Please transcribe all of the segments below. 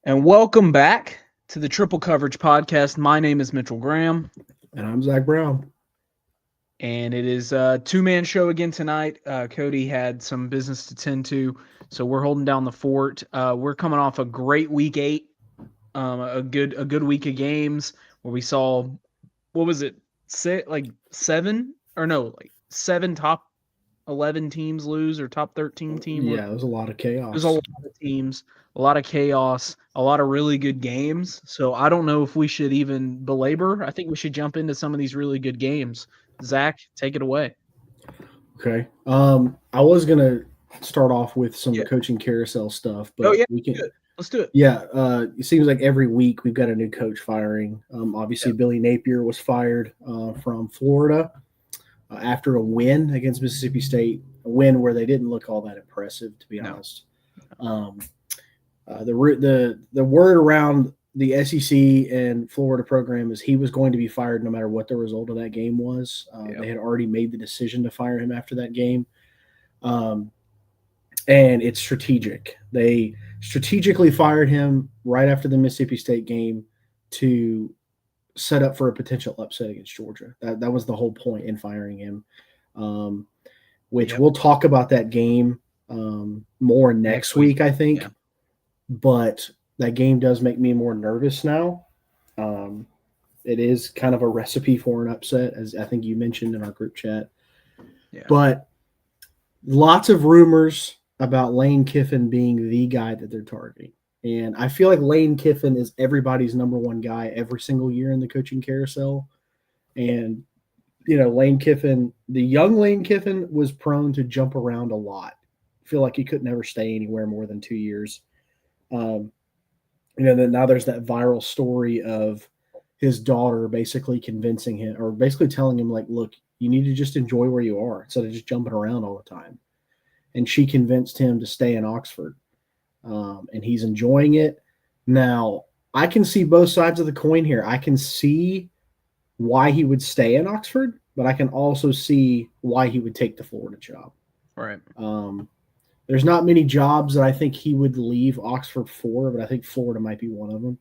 And welcome back to the Triple Coverage Podcast. My name is Mitchell Graham. And I'm Zach Brown. And it is a two-man show again tonight. Cody had some business to tend to, so we're holding down the fort. We're coming off a great week 8, a good week of games where we saw, what was it, seven top 11 teams lose or top 13 team. Yeah, it was a lot of chaos. There's a lot of teams, a lot of chaos, a lot of really good games. So I don't know if we should even belabor. I think we should jump into some of these really good games. Zach, take it away. Okay. I was gonna start off with some coaching carousel stuff, but we can. Let's do it. Yeah. It seems like every week we've got a new coach firing. Obviously, Billy Napier was fired from Florida after a win against Mississippi State, a win where they didn't look all that impressive, to be honest. The word around the SEC and Florida program is he was going to be fired no matter what the result of that game was. They had already made the decision to fire him after that game. And it's strategic. They strategically fired him right after the Mississippi State game to set up for a potential upset against Georgia. That was the whole point in firing him, we'll talk about that game more next week, I think. Yeah. But that game does make me more nervous now. It is kind of a recipe for an upset, as I think you mentioned in our group chat. Yeah. But lots of rumors about Lane Kiffin being the guy that they're targeting. And I feel like Lane Kiffin is everybody's number one guy every single year in the coaching carousel. And, Lane Kiffin, the young Lane Kiffin was prone to jump around a lot. I feel like he could never stay anywhere more than 2 years. Then now there's that viral story of his daughter basically convincing him or basically telling him, like, look, you need to just enjoy where you are instead of just jumping around all the time. And she convinced him to stay in Oxford. And he's enjoying it. Now, I can see both sides of the coin here. I can see why he would stay in Oxford, but I can also see why he would take the Florida job. Right. There's not many jobs that I think he would leave Oxford for, but I think Florida might be one of them.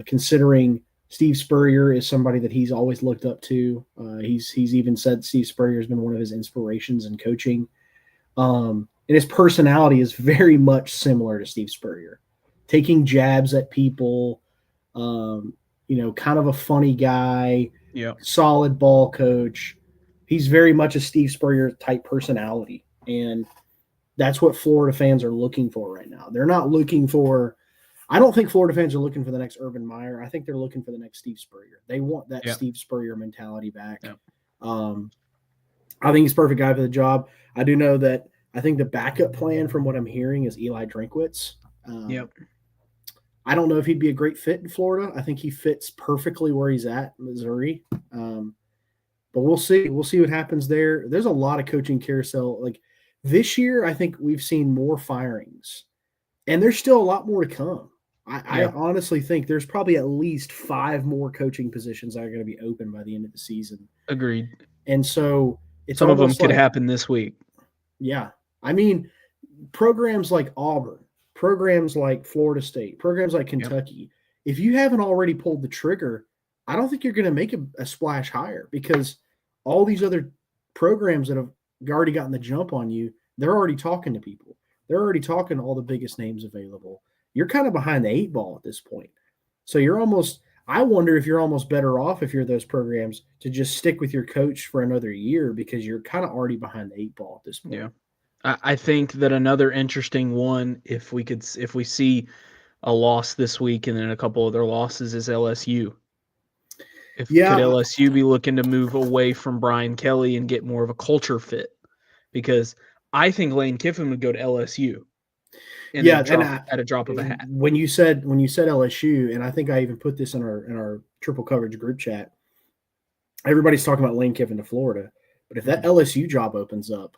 Considering Steve Spurrier is somebody that he's always looked up to. He's even said Steve Spurrier has been one of his inspirations in coaching. And his personality is very much similar to Steve Spurrier, taking jabs at people, kind of a funny guy, solid ball coach. He's very much a Steve Spurrier type personality. And that's what Florida fans are looking for right now. They're not looking for – I don't think Florida fans are looking for the next Urban Meyer. I think they're looking for the next Steve Spurrier. They want that Steve Spurrier mentality back. I think he's a perfect guy for the job. I do know that I think the backup plan from what I'm hearing is Eli Drinkwitz. I don't know if he'd be a great fit in Florida. I think he fits perfectly where he's at in Missouri. But we'll see. We'll see what happens there. There's a lot of coaching carousel. Like this year, I think we've seen more firings. And there's still a lot more to come. I honestly think there's probably at least 5 more coaching positions that are going to be open by the end of the season. Agreed. And so it's some of them could happen this week. Yeah. I mean, programs like Auburn, programs like Florida State, programs like Kentucky, if you haven't already pulled the trigger, I don't think you're going to make a splash higher because all these other programs that have already gotten the jump on you, they're already talking to people. They're already talking to all the biggest names available. You're kind of behind the 8 ball at this point. So you're almost – I wonder if you're almost better off if you're those programs to just stick with your coach for another year because you're kind of already behind the 8 ball at this point. Yeah. I think that another interesting one, if we see a loss this week and then a couple other losses, is LSU. Could LSU be looking to move away from Brian Kelly and get more of a culture fit? Because I think Lane Kiffin would go to LSU. At a drop of a hat. When you said LSU, and I think I even put this in our triple coverage group chat, everybody's talking about Lane Kiffin to Florida. But if that LSU job opens up,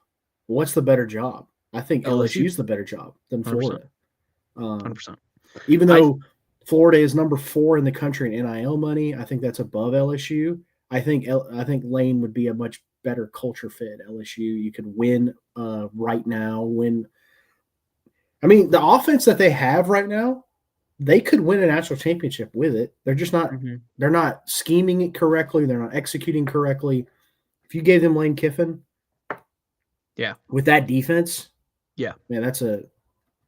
what's the better job? I think LSU's the better job than Florida. 100%. Even though Florida is number 4 in the country in NIL money, I think that's above LSU. I think Lane would be a much better culture fit at LSU. You could win right now. I mean, the offense that they have right now they could win a national championship with it. They're just not. Mm-hmm. They're not scheming it correctly. They're not executing correctly. If you gave them Lane Kiffin, with that defense, man, that's a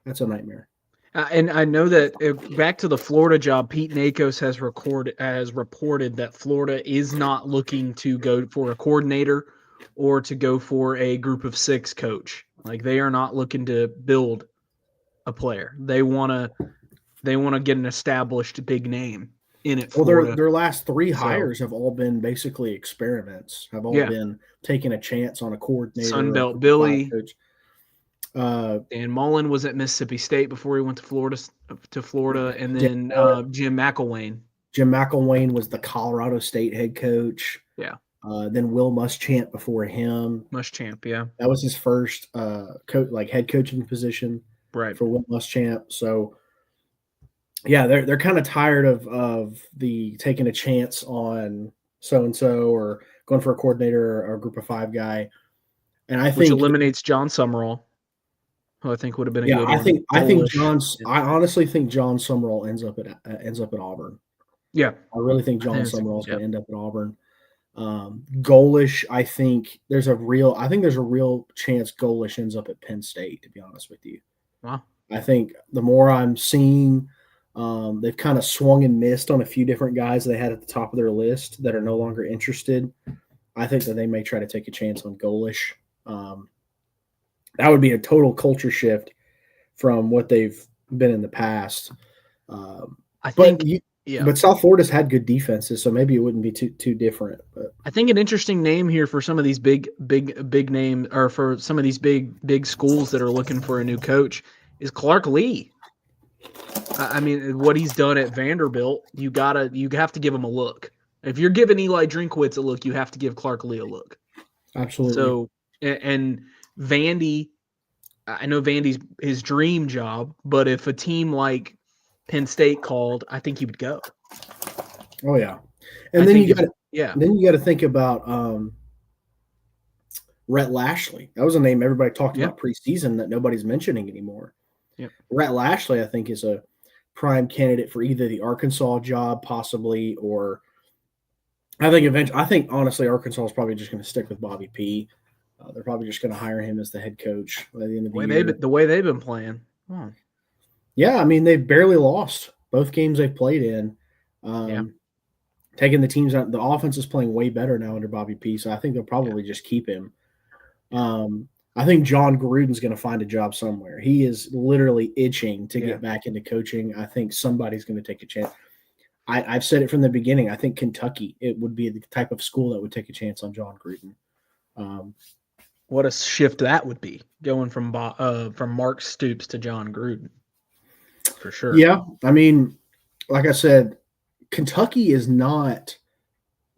nightmare. And I know that back to the Florida job, Pete Nakos has reported that Florida is not looking to go for a coordinator or to go for a group of 6 coach. Like, they are not looking to build a player. They want to get an established big name in it. Well, their last 3 hires have all been basically experiments. Have all been taking a chance on a coordinator. Sunbelt Billy. Coach. Dan Mullen was at Mississippi State before he went to Florida, and then Jim McElwain. Jim McElwain was the Colorado State head coach. Yeah. Then Will Muschamp before him. Muschamp, yeah. That was his first head coaching position, right, for Will Muschamp. So, yeah, they're kind of tired of the taking a chance on so and so or going for a coordinator or a group of 5 guy. And I think eliminates John Summerall, who I think would have been a good one. I honestly think John Summerall ends up at Auburn. Yeah. I really think John Summerall is going to end up at Auburn. Golish, I think there's a real chance Golish ends up at Penn State, to be honest with you. Wow. I think the more I'm seeing, they've kind of swung and missed on a few different guys they had at the top of their list that are no longer interested. I think that they may try to take a chance on Golish. That would be a total culture shift from what they've been in the past. But South Florida's had good defenses, so maybe it wouldn't be too different. But I think an interesting name here for some of these big name, or for some of these big schools that are looking for a new coach, is Clark Lee. I mean, what he's done at Vanderbilt, you have to give him a look. If you're giving Eli Drinkwitz a look, you have to give Clark Lee a look. Absolutely. So, and Vandy, I know Vandy's his dream job, but if a team like Penn State called, I think he would go. Oh yeah, and then you got to think about Rhett Lashley. That was a name everybody talked about preseason that nobody's mentioning anymore. Yep. Rhett Lashley, I think, is a prime candidate for either the Arkansas job, possibly, or I think honestly, Arkansas is probably just going to stick with Bobby P. They're probably just going to hire him as the head coach by the end of the year. The way they've been playing. Oh. Yeah, I mean, they've barely lost both games they've played in. Taking the teams out, the offense is playing way better now under Bobby P. So I think they'll probably just keep him. I think John Gruden's going to find a job somewhere. He is literally itching to get back into coaching. I think somebody's going to take a chance. I've said it from the beginning. I think Kentucky, it would be the type of school that would take a chance on John Gruden. What a shift that would be, going from Mark Stoops to John Gruden, for sure. Yeah, I mean, like I said, Kentucky is not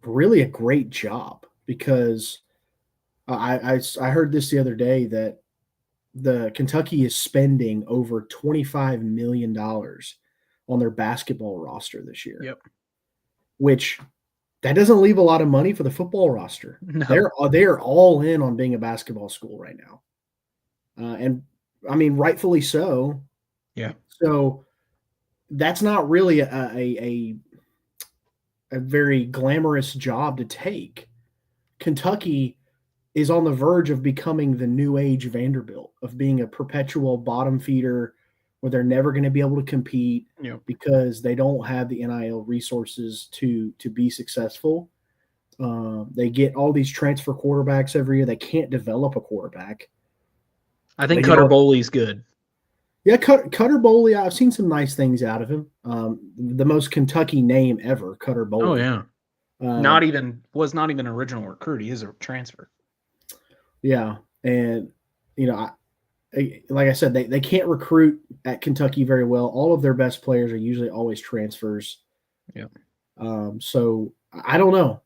really a great job because I heard this the other day that the Kentucky is spending over $25 million on their basketball roster this year. Yep. Which that doesn't leave a lot of money for the football roster. No. They're all in on being a basketball school right now. And I mean, rightfully so. Yeah. So that's not really a very glamorous job to take. Kentucky is on the verge of becoming the new age Vanderbilt, of being a perpetual bottom feeder where they're never going to be able to compete because they don't have the NIL resources to be successful. They get all these transfer quarterbacks every year. They can't develop a quarterback. I think Cutter Boley's good. Yeah, Cutter Boley, I've seen some nice things out of him. The most Kentucky name ever, Cutter Boley. Oh, yeah. Was not even an original recruit. He is a transfer. Yeah, and, like I said, they can't recruit at Kentucky very well. All of their best players are usually always transfers. Yeah. So I don't know.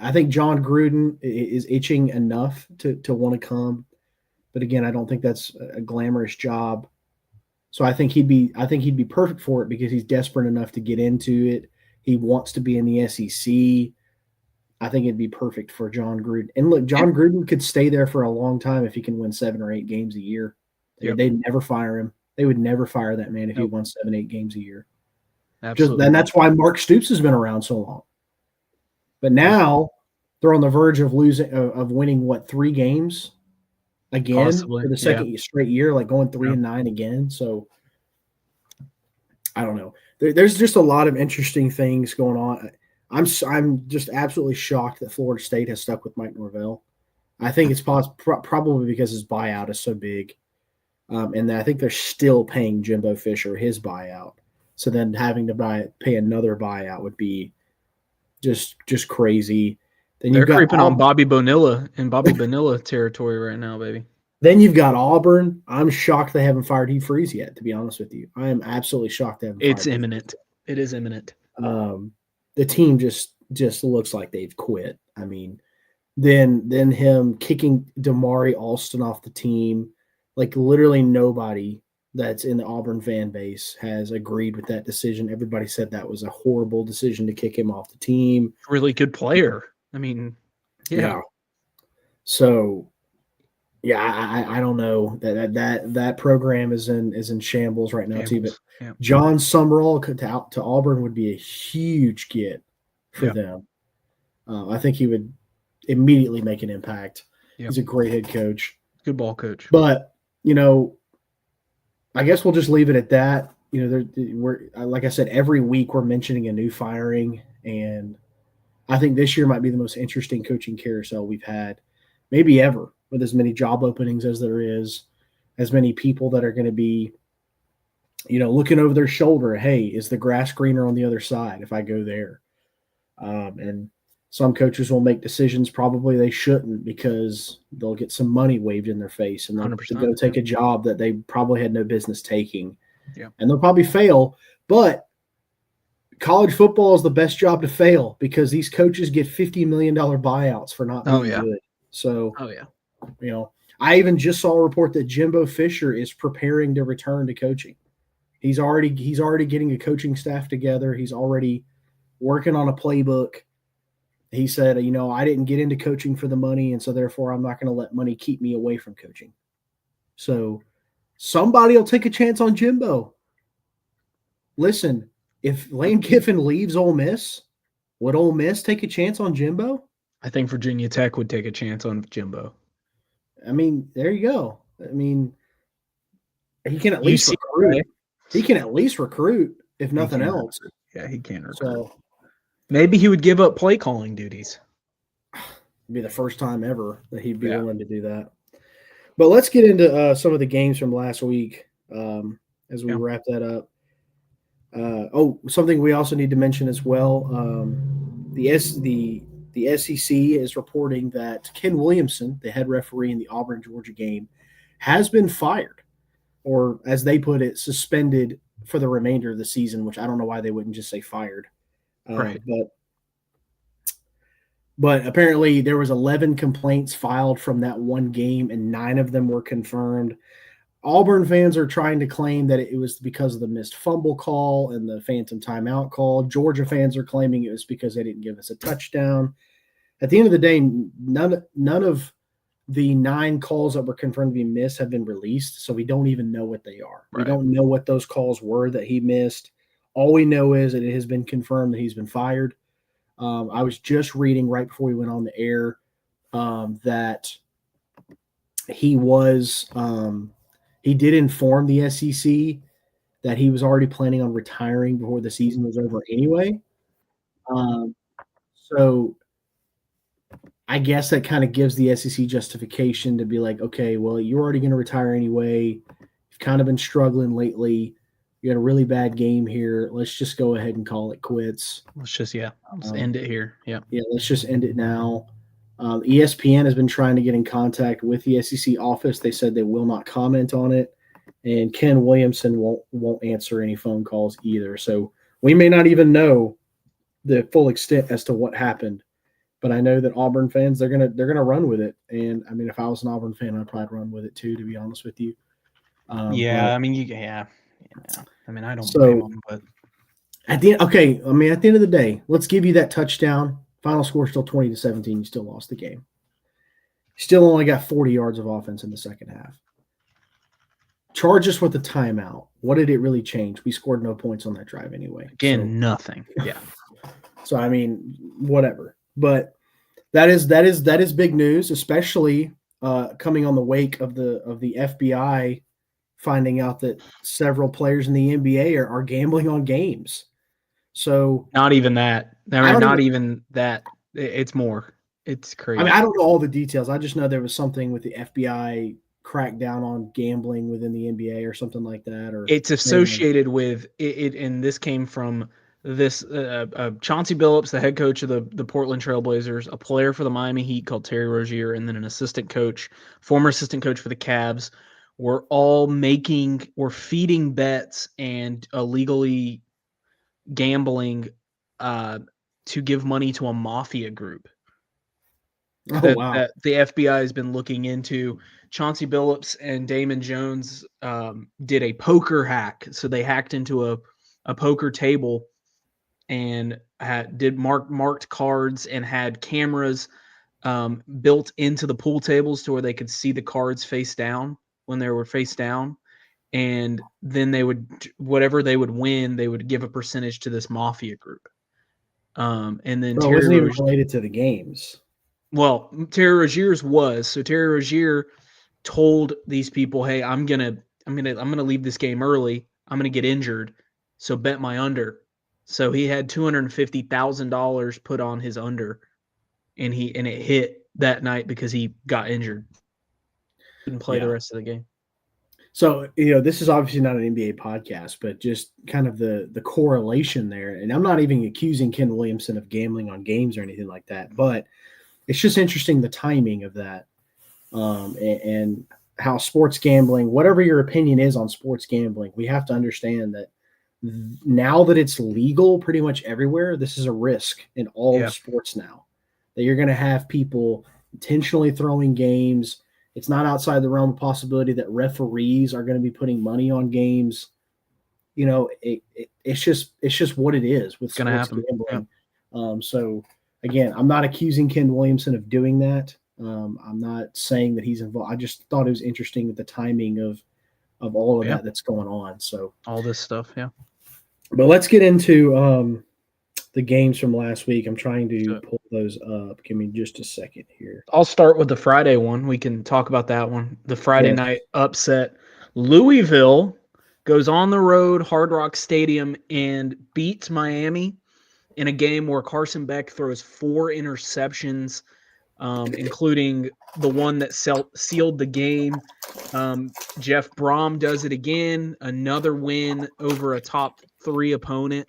I think John Gruden is itching enough to want to come, but again, I don't think that's a glamorous job. So I think he'd be perfect for it because he's desperate enough to get into it. He wants to be in the SEC. I think it'd be perfect for John Gruden. And look, Gruden could stay there for a long time if he can win 7 or 8 games a year. Yep. They'd never fire him. They would never fire that man if he Nope. won 7, 8 games a year. Absolutely. And that's why Mark Stoops has been around so long. But now they're on the verge of winning 3 games again Possibly, for the second straight year, like going 3-9 again. So I don't know. There's just a lot of interesting things going on. I'm just absolutely shocked that Florida State has stuck with Mike Norvell. I think it's probably because his buyout is so big, and I think they're still paying Jimbo Fisher his buyout. So then having to pay another buyout would be just crazy. Then they're creeping on Bobby Bonilla in Bobby Bonilla territory right now, baby. Then you've got Auburn. I'm shocked they haven't fired Hugh Freeze yet, to be honest with you. I am absolutely shocked they haven't It's imminent. It is imminent. The team just looks like they've quit. I mean, then him kicking Damari Alston off the team, like literally nobody that's in the Auburn fan base has agreed with that decision. Everybody said that was a horrible decision to kick him off the team. Really good player. I mean, yeah. So, yeah, I don't know that program is in shambles right now too. But John Summerall to Auburn would be a huge get for them. I think he would immediately make an impact. He's a great head coach, good ball coach. But I guess we'll just leave it at that. We're like I said, every week we're mentioning a new firing, and I think this year might be the most interesting coaching carousel we've had, maybe ever, with as many job openings as there is, as many people that are going to be, looking over their shoulder. Hey, is the grass greener on the other side if I go there? And some coaches will make decisions probably they shouldn't because they'll get some money waved in their face and they'll go take a job that they probably had no business taking. Yeah. And they'll probably fail. But college football is the best job to fail because these coaches get $50 million buyouts for not being good. So, I even just saw a report that Jimbo Fisher is preparing to return to coaching. He's already getting a coaching staff together. He's already working on a playbook. He said, I didn't get into coaching for the money, and so therefore I'm not going to let money keep me away from coaching. So somebody will take a chance on Jimbo. Listen, if Lane Kiffin leaves Ole Miss, would Ole Miss take a chance on Jimbo? I think Virginia Tech would take a chance on Jimbo. I mean, there you go. I mean, he can at least recruit. Right? He can at least recruit, if nothing else. Yeah, he can recruit. So maybe he would give up play calling duties. It'd be the first time ever that he'd be willing to do that. But let's get into some of the games from last week as we wrap that up. Something we also need to mention as well. The SEC is reporting that Ken Williamson, the head referee in the Auburn-Georgia game, has been fired, or as they put it, suspended for the remainder of the season, which I don't know why they wouldn't just say fired. Right. But apparently there was 11 complaints filed from that one game, and 9 of them were confirmed. Auburn fans are trying to claim that it was because of the missed fumble call and the phantom timeout call. Georgia fans are claiming it was because they didn't give us a touchdown. At the end of the day, none of the 9 calls that were confirmed to be missed have been released, so we don't even know what they are. Right. We don't know what those calls were that he missed. All we know is that it has been confirmed that he's been fired. I was just reading right before we went on the air that he was he did inform the SEC that he was already planning on retiring before the season was over anyway. So I guess that kind of gives the SEC justification to be like, okay, well, you're already going to retire anyway. You've kind of been struggling lately. You had a really bad game here. Let's just go ahead and call it quits. Let's just end it here. Yeah, let's just end it now. ESPN has been trying to get in contact with the SEC office. They said they will not comment on it, and Ken Williamson won't answer any phone calls either. So we may not even know the full extent as to what happened. But I know that Auburn fans, they're gonna run with it. And I mean, if I was an Auburn fan, I'd probably run with it too, to be honest with you. I mean, I mean, I don't blame them, but at the end of the day, let's give you that touchdown. Final score still 20-17. You still lost the game. You still only got 40 yards of offense in the second half. charge us with a timeout. What did it really change? We scored no points on that drive anyway. Again, nothing. Yeah. So I mean, whatever. But that is big news, especially coming on the wake of the FBI finding out that several players in the NBA are gambling on games. So not even that. I mean, not even that. It's more. It's crazy. I mean, I don't know all the details. I just know there was something with the FBI crackdown on gambling within the NBA or something like that. Or it's associated with it, and this came from this Chauncey Billups, the head coach of the Portland Trailblazers, a player for the Miami Heat called Terry Rozier, and then an assistant coach, former assistant coach for the Cavs, were all feeding bets and illegally gambling to give money to a mafia group. That the FBI has been looking into. Chauncey Billups and Damon Jones did a poker hack. So they hacked into a poker table and did marked cards and had cameras built into the pool tables to where they could see the cards face down when they were face down. And then they would, whatever they would win, they would give a percentage to this mafia group. And then Terry wasn't even related to the games. Well, Terry Rozier's was. So Terry Rozier told these people, "Hey, I'm gonna leave this game early. I'm gonna get injured, so bet my under." So he had $250,000 put on his under, and it hit that night because he got injured. Couldn't play the rest of the game. So, this is obviously not an NBA podcast, but just kind of the correlation there. And I'm not even accusing Ken Williamson of gambling on games or anything like that, but it's just interesting the timing of that, and how sports gambling, whatever your opinion is on sports gambling, we have to understand that now that it's legal pretty much everywhere, this is a risk in all of sports now, that you're going to have people intentionally throwing games. It's not outside the realm of possibility that referees are going to be putting money on games. It's just what it is with sports gambling. Yeah. So again, I'm not accusing Ken Williamson of doing that. I'm not saying that he's involved. I just thought it was interesting with the timing of all of that's going on. So all this stuff, yeah. But let's get into the games from last week. I'm trying to pull those up. Give me just a second here. I'll start with the Friday one. We can talk about that one. The Friday night upset. Louisville goes on the road, Hard Rock Stadium, and beats Miami in a game where Carson Beck throws 4 interceptions, including the one that sealed the game. Jeff Brom does it again. Another win over a top 3 opponent.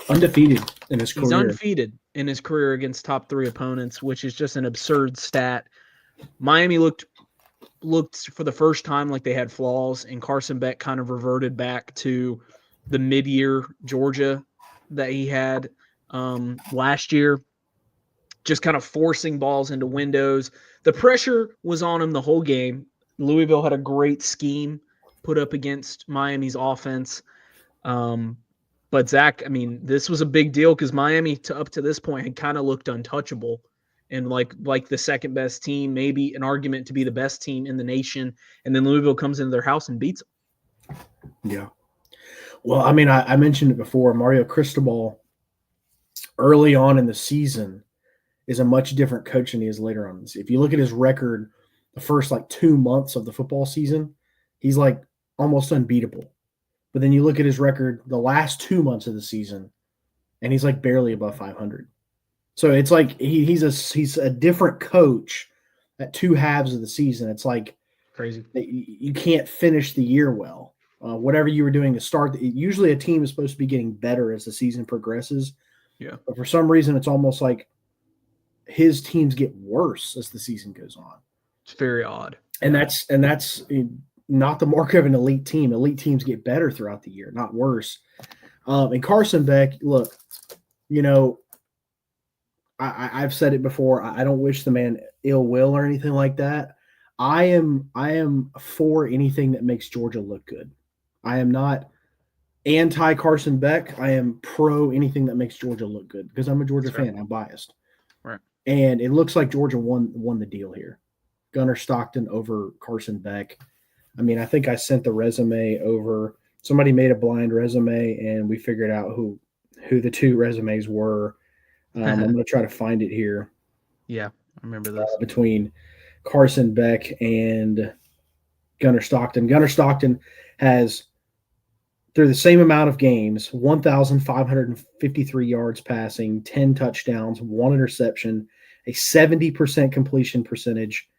Undefeated in his career. He's undefeated in his career against top 3 opponents, which is just an absurd stat. Miami looked for the first time like they had flaws, and Carson Beck kind of reverted back to the mid-year Georgia that he had last year, just kind of forcing balls into windows. The pressure was on him the whole game. Louisville had a great scheme put up against Miami's offense. But Zach, I mean, this was a big deal because Miami up to this point had kind of looked untouchable and like the second best team, maybe an argument to be the best team in the nation. And then Louisville comes into their house and beats them. Yeah. Well, I mean, I mentioned it before. Mario Cristobal, early on in the season, is a much different coach than he is later on. If you look at his record, the first 2 months of the football season, he's almost unbeatable. But then you look at his record the last 2 months of the season, and he's barely above 500. So it's he's a different coach at 2 halves of the season. It's crazy. You can't finish the year well. Whatever you were doing to start, usually a team is supposed to be getting better as the season progresses. Yeah. But for some reason, it's almost like his teams get worse as the season goes on. It's very odd. And that's not the mark of an elite team. Elite teams get better throughout the year, not worse. And Carson Beck, look, I've said it before. I don't wish the man ill will or anything like that. I am for anything that makes Georgia look good. I am not anti Carson Beck. I am pro anything that makes Georgia look good because I'm a Georgia fan. I'm biased. Right. And it looks like Georgia won the deal here. Gunnar Stockton over Carson Beck. I mean, I think I sent the resume over. Somebody made a blind resume, and we figured out who the two resumes were. I'm going to try to find it here. Yeah, I remember this. Between Carson Beck and Gunnar Stockton. Gunnar Stockton has, through the same amount of games, 1,553 yards passing, 10 touchdowns, 1 interception, a 70% completion percentage,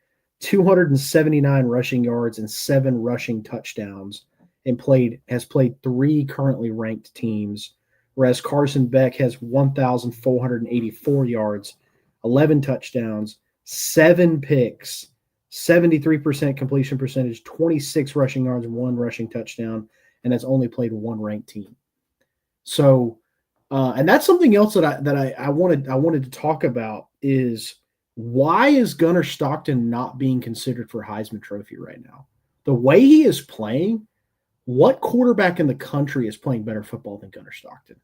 279 rushing yards, and 7 rushing touchdowns, and has played 3 currently ranked teams, whereas Carson Beck has 1,484 yards, 11 touchdowns, 7 picks, 73% completion percentage, 26 rushing yards, 1 rushing touchdown, and has only played 1 ranked team. So, and that's something else that I wanted to talk about is why is Gunnar Stockton not being considered for Heisman Trophy right now? The way he is playing, what quarterback in the country is playing better football than Gunnar Stockton?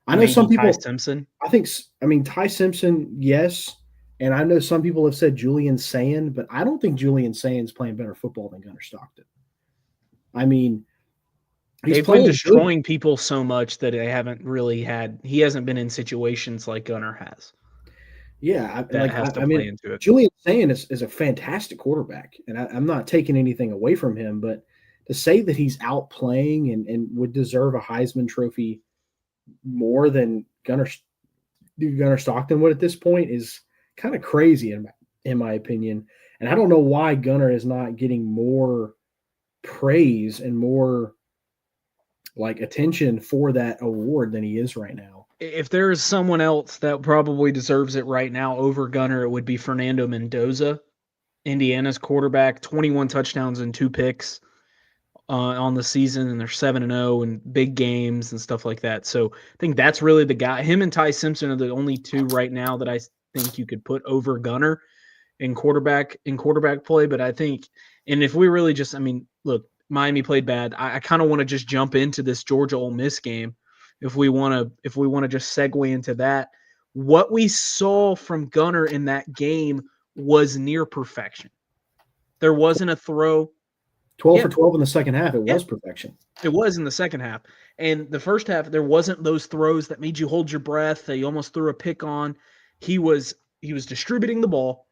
I know some people. Ty Simpson. I mean, Ty Simpson, yes. And I know some people have said Julian Sayin, but I don't think Julian Sayin's playing better football than Gunnar Stockton. I mean, they've been destroying people so much that he hasn't been in situations like Gunnar has. Yeah, Julian Sayin is a fantastic quarterback, and I'm not taking anything away from him, but to say that he's outplaying and would deserve a Heisman Trophy more than Gunnar Stockton would at this point is kind of crazy in my opinion. And I don't know why Gunnar is not getting more praise and more attention for that award than he is right now. If there is someone else that probably deserves it right now over Gunnar, it would be Fernando Mendoza, Indiana's quarterback, 21 touchdowns and 2 picks on the season, and they're 7-0 in big games and stuff like that. So I think that's really the guy. Him and Ty Simpson are the only 2 right now that I think you could put over Gunnar in quarterback play. But I think, and if we really just, look, Miami played bad. I kind of want to just jump into this Georgia Ole Miss game. If we want to just segue into that, what we saw from Gunnar in that game was near perfection. There wasn't a throw. 12 for 12 in the second half. It was perfection. It was in the second half. And the first half, there wasn't those throws that made you hold your breath, that you almost threw a pick on. He was distributing the ball.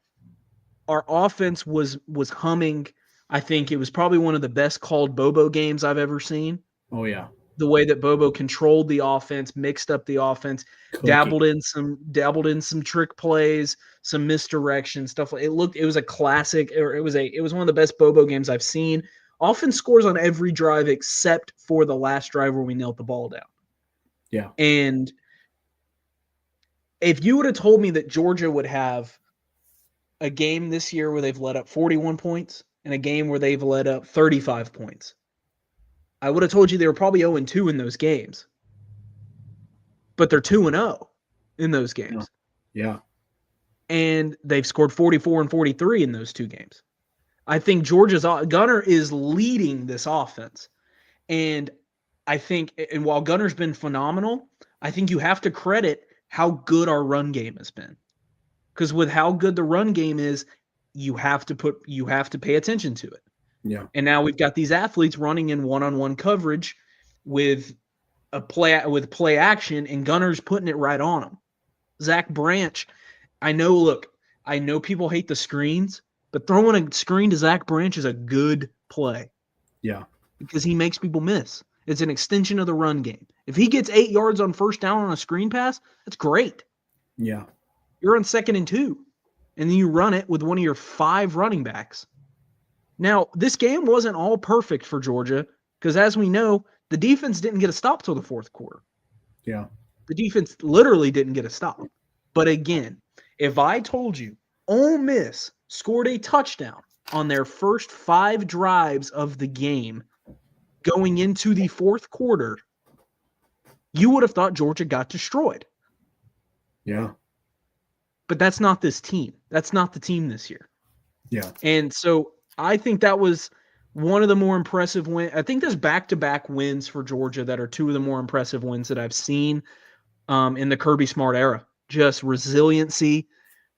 Our offense was humming. I think it was probably one of the best called Bobo games I've ever seen. Oh, yeah. The way that Bobo controlled the offense, mixed up the offense, dabbled in some trick plays, some misdirection stuff. It was a classic, or it was one of the best Bobo games I've seen. Offense scores on every drive except for the last drive where we knelt the ball down. Yeah. And if you would have told me that Georgia would have a game this year where they've let up 41 points and a game where they've let up 35 points, I would have told you they were probably 0-2 in those games. But they're 2-0 in those games. Yeah. And they've scored 44 and 43 in those 2 games. I think Gunnar is leading this offense. And I think, and while Gunnar's been phenomenal, I think you have to credit how good our run game has been. Because with how good the run game is, you have to pay attention to it. Yeah. And now we've got these athletes running in one-on-one coverage with play action, and Gunnar's putting it right on them. Zach Branch, I know people hate the screens, but throwing a screen to Zach Branch is a good play. Yeah. Because he makes people miss. It's an extension of the run game. If he gets 8 yards on first down on a screen pass, that's great. Yeah. You're on 2nd and 2, and then you run it with one of your 5 running backs. Now, this game wasn't all perfect for Georgia because, as we know, the defense didn't get a stop till the 4th quarter. Yeah. The defense literally didn't get a stop. But again, if I told you Ole Miss scored a touchdown on their first 5 drives of the game going into the 4th quarter, you would have thought Georgia got destroyed. Yeah. But that's not this team. That's not the team this year. Yeah. And so I think that was one of the more impressive wins. I think there's back-to-back wins for Georgia that are 2 of the more impressive wins that I've seen in the Kirby Smart era. Just resiliency,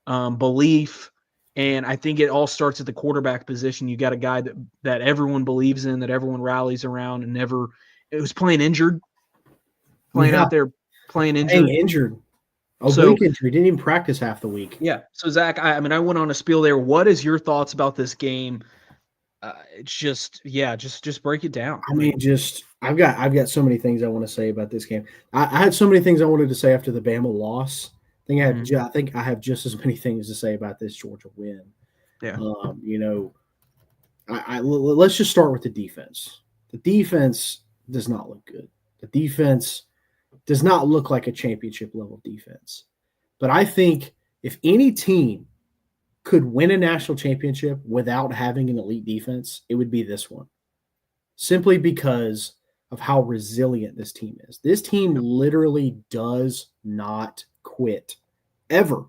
belief, And I think it all starts at the quarterback position. You got a guy that everyone believes in, that everyone rallies around, and it was playing injured, out there playing injured. Injured. Oblique injury. Didn't even practice half the week. Yeah. So Zach, I went on a spiel there. What is your thoughts about this game? It's just break it down. I mean, I've got so many things I want to say about this game. I had so many things I wanted to say after the Bama loss. I think I have just as many things to say about this Georgia win. Yeah. Let's just start with the defense. The defense does not look good. The defense does not look like a championship level defense. But I think if any team could win a national championship without having an elite defense, it would be this one. Simply because of how resilient this team is. This team literally does not quit ever.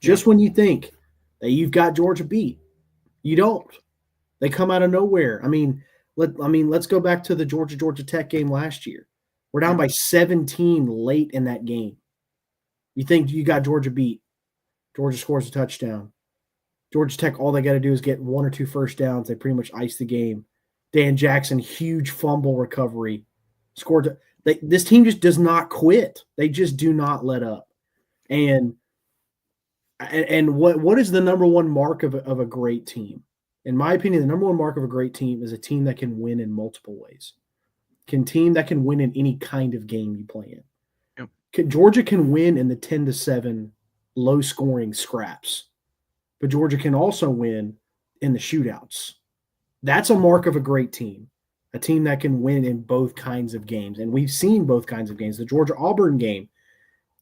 Just when you think that you've got Georgia beat, you don't. They come out of nowhere. Let's go back to the Georgia Tech game last year. We're down by 17 late in that game. You think you got Georgia beat. Georgia scores a touchdown. Georgia Tech, all they got to do is get 1 or 2 first downs. They pretty much ice the game. Dan Jackson, huge fumble recovery. Scored. This team just does not quit. They just do not let up. And what is the number one mark of a great team? In my opinion, the number one mark of a great team is a team that can win in multiple ways. Team that can win in any kind of game you play in. Yep. Georgia can win in the 10-7 low-scoring scraps, but Georgia can also win in the shootouts. That's a mark of a great team, a team that can win in both kinds of games. And we've seen both kinds of games. The Georgia-Auburn game,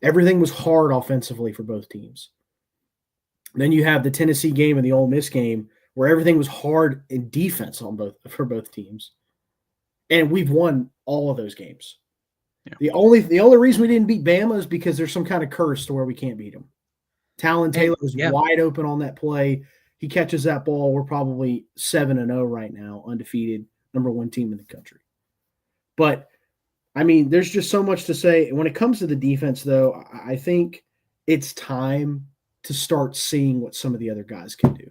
everything was hard offensively for both teams. Then you have the Tennessee game and the Ole Miss game where everything was hard in defense for both teams. And we've won all of those games. Yeah. The only reason we didn't beat Bama is because there's some kind of curse to where we can't beat them. Talon Taylor was wide open on that play. He catches that ball. We're probably 7-0 right now, undefeated, number 1 team in the country. But, there's just so much to say. When it comes to the defense, though, I think it's time to start seeing what some of the other guys can do.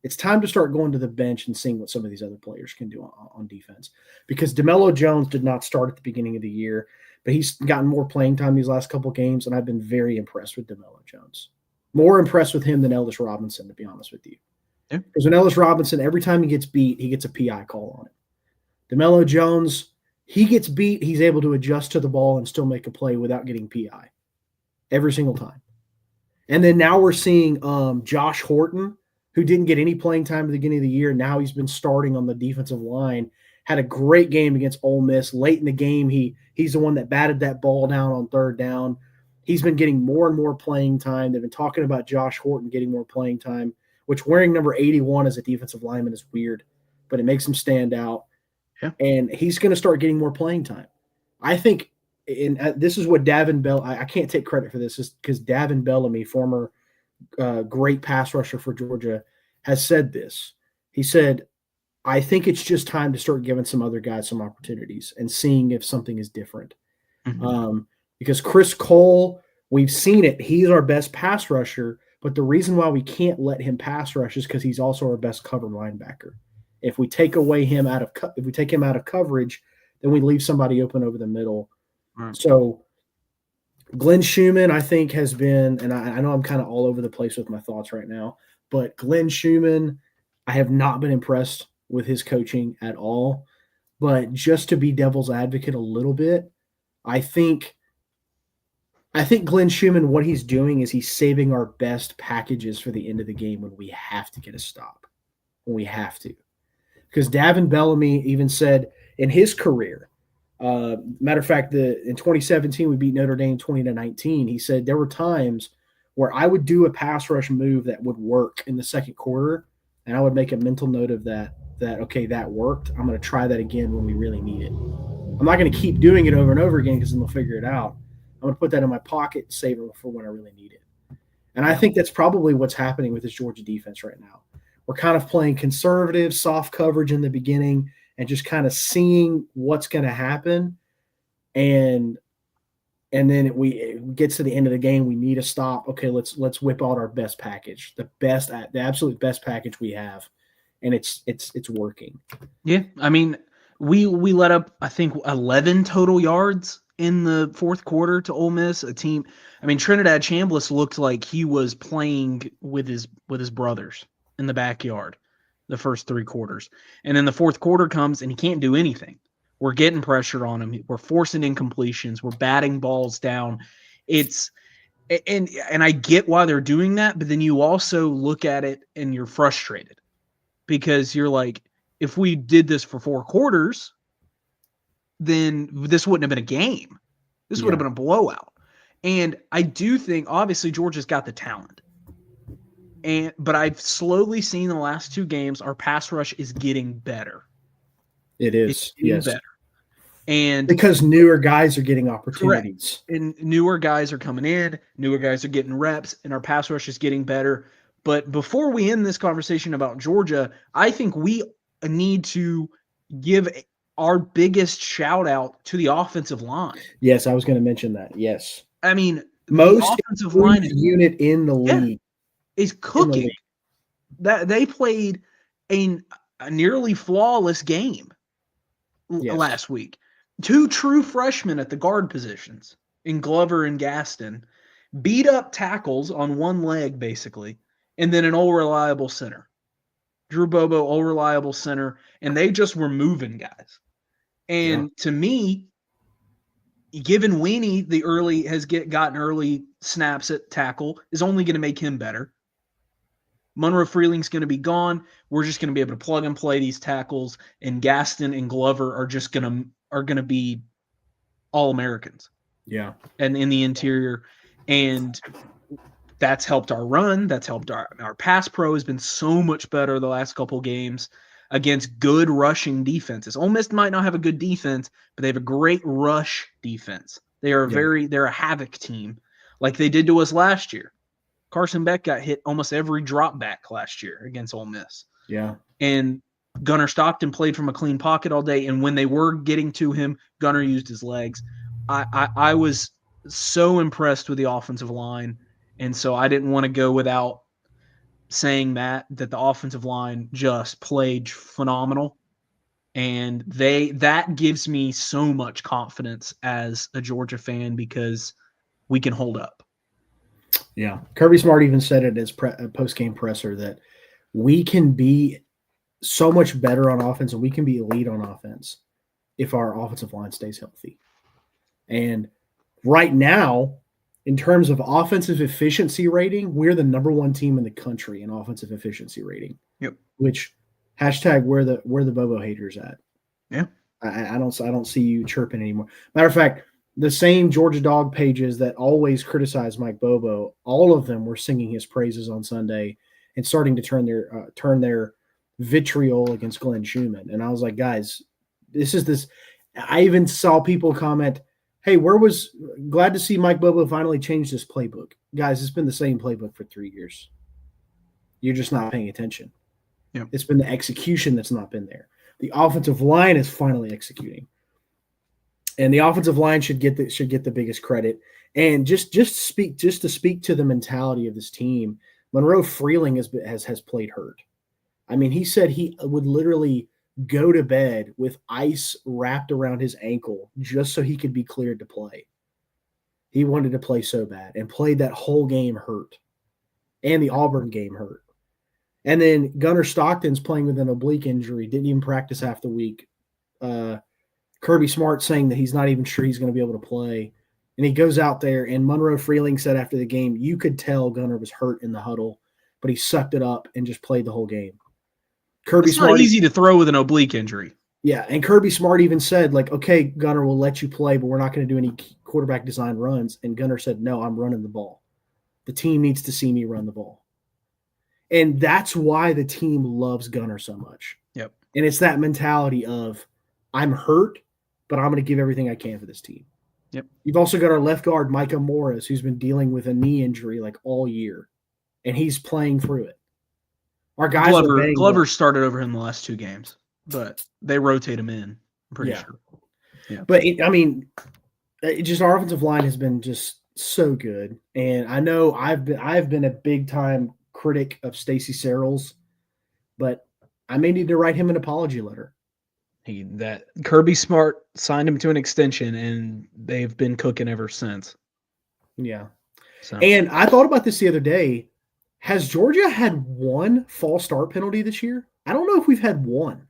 It's time to start going to the bench and seeing what some of these other players can do on defense. Because DeMello Jones did not start at the beginning of the year, but he's gotten more playing time these last couple games, and I've been very impressed with DeMello Jones. More impressed with him than Ellis Robinson, to be honest with you. Because when Ellis Robinson, every time he gets beat, he gets a PI call on it. DeMello Jones, he gets beat, he's able to adjust to the ball and still make a play without getting PI. Every single time. And then now we're seeing Josh Horton, who didn't get any playing time at the beginning of the year. Now he's been starting on the defensive line. Had a great game against Ole Miss. Late in the game, he's the one that batted that ball down on 3rd down. He's been getting more and more playing time. They've been talking about Josh Horton getting more playing time, which wearing number 81 as a defensive lineman is weird, but it makes him stand out. Yeah. And he's going to start getting more playing time. I think, this is what Davin Bell – I can't take credit for this because Davin Bellamy, former great pass rusher for Georgia, has said this. He said, I think it's just time to start giving some other guys some opportunities and seeing if something is different. Mm-hmm. Because Chris Cole, we've seen it. He's our best pass rusher, but the reason why we can't let him pass rush is because he's also our best cover linebacker. If we take him out of coverage, then we leave somebody open over the middle. Right. So Glenn Schumann, I think, has been, and I know I'm kind of all over the place with my thoughts right now, but Glenn Schumann, I have not been impressed with his coaching at all. But just to be devil's advocate a little bit, I think Glenn Schumann, what he's doing is he's saving our best packages for the end of the game when we have to get a stop, when we have to. Because Davin Bellamy even said in his career, matter of fact, in 2017, we beat Notre Dame 20-19. He said there were times where I would do a pass rush move that would work in the second quarter, and I would make a mental note of that okay, that worked. I'm going to try that again when we really need it. I'm not going to keep doing it over and over again because then they'll figure it out. I'm going to put that in my pocket and save it for when I really need it. And I think that's probably what's happening with this Georgia defense right now. We're kind of playing conservative, soft coverage in the beginning and just kind of seeing what's going to happen. And and then it gets to the end of the game. We need a stop. Okay, let's whip out our best package, the absolute best package we have, and it's working. Yeah, I mean, we let up I think 11 total yards in the fourth quarter to Ole Miss. A team, I mean, Trinidad Chambliss looked like he was playing with his brothers in the backyard the first 3 quarters, and then the fourth quarter comes and he can't do anything. We're getting pressure on him. We're forcing incompletions. We're batting balls down. It's and I get why they're doing that, but then you also look at it and you're frustrated because you're like, if we did this for 4 quarters, then this wouldn't have been a game. This would have been a blowout. And I do think, obviously, Georgia's got the talent. But I've slowly seen the last 2 games, our pass rush is getting better. It is, yes. Better. And because newer guys are getting opportunities. Correct. And newer guys are coming in, newer guys are getting reps, and our pass rush is getting better. But before we end this conversation about Georgia, I think we need to give our biggest shout out to the offensive line. Yes, I was going to mention that. Yes. I mean, most offensive line unit in the league is cooking. That they played a nearly flawless game last week. 2 true freshmen at the guard positions in Glover and Gaston beat up tackles on one leg, basically, and then an old reliable center. Drew Bobo, old reliable center, and they just were moving guys. And to me, given Weenie gotten early snaps at tackle is only going to make him better. Monroe Freeling's going to be gone. We're just going to be able to plug and play these tackles, and Gaston and Glover are just going to be All-Americans. Yeah. And in the interior, and that's helped our run. That's helped our pass pro has been so much better the last couple games against good rushing defenses. Ole Miss might not have a good defense, but they have a great rush defense. They are they're a havoc team like they did to us last year. Carson Beck got hit almost every drop back last year against Ole Miss. Yeah. And Gunnar Stockton played from a clean pocket all day. And when they were getting to him, Gunnar used his legs. I was so impressed with the offensive line. And so I didn't want to go without saying that the offensive line just played phenomenal. And that gives me so much confidence as a Georgia fan because we can hold up. Yeah. Kirby Smart even said it as post-game presser that we can be so much better on offense and we can be elite on offense if our offensive line stays healthy. And right now, in terms of offensive efficiency rating, we're the number 1 team in the country in offensive efficiency rating. Yep. Which hashtag where the Bobo haters at. Yeah. I don't see you chirping anymore. Matter of fact, the same Georgia Dog pages that always criticize Mike Bobo, all of them were singing his praises on Sunday and starting to turn their vitriol against Glenn Schumann. And I was like, guys, this is this. I even saw people comment, hey, glad to see Mike Bobo finally changed his playbook. Guys, it's been the same playbook for 3 years. You're just not paying attention. Yep. It's been the execution that's not been there. The offensive line is finally executing. And the offensive line should get the biggest credit. And just to speak to the mentality of this team, Monroe Freeling has played hurt. I mean, he said he would literally go to bed with ice wrapped around his ankle just so he could be cleared to play. He wanted to play so bad and played that whole game hurt. And the Auburn game hurt. And then Gunnar Stockton's playing with an oblique injury, didn't even practice half the week. Kirby Smart saying that he's not even sure he's going to be able to play. And he goes out there, and Monroe Freeling said after the game, you could tell Gunnar was hurt in the huddle, but he sucked it up and just played the whole game. It's not easy to throw with an oblique injury. Yeah, and Kirby Smart even said, like, okay, Gunnar, we'll let you play, but we're not going to do any quarterback design runs. And Gunnar said, no, I'm running the ball. The team needs to see me run the ball. And that's why the team loves Gunnar so much. Yep. And it's that mentality of, I'm hurt, but I'm going to give everything I can for this team. Yep. You've also got our left guard, Micah Morris, who's been dealing with a knee injury like all year, and he's playing through it. Our guys Glover started over him the last 2 games, but they rotate him in, I'm pretty sure. Yeah. But, just our offensive line has been just so good, and I know I've been a big time critic of Stacey Searles, but I may need to write him an apology letter. That Kirby Smart signed him to an extension, and they've been cooking ever since. Yeah. So, and I thought about this the other day. Has Georgia had one false start penalty this year? I don't know if we've had one.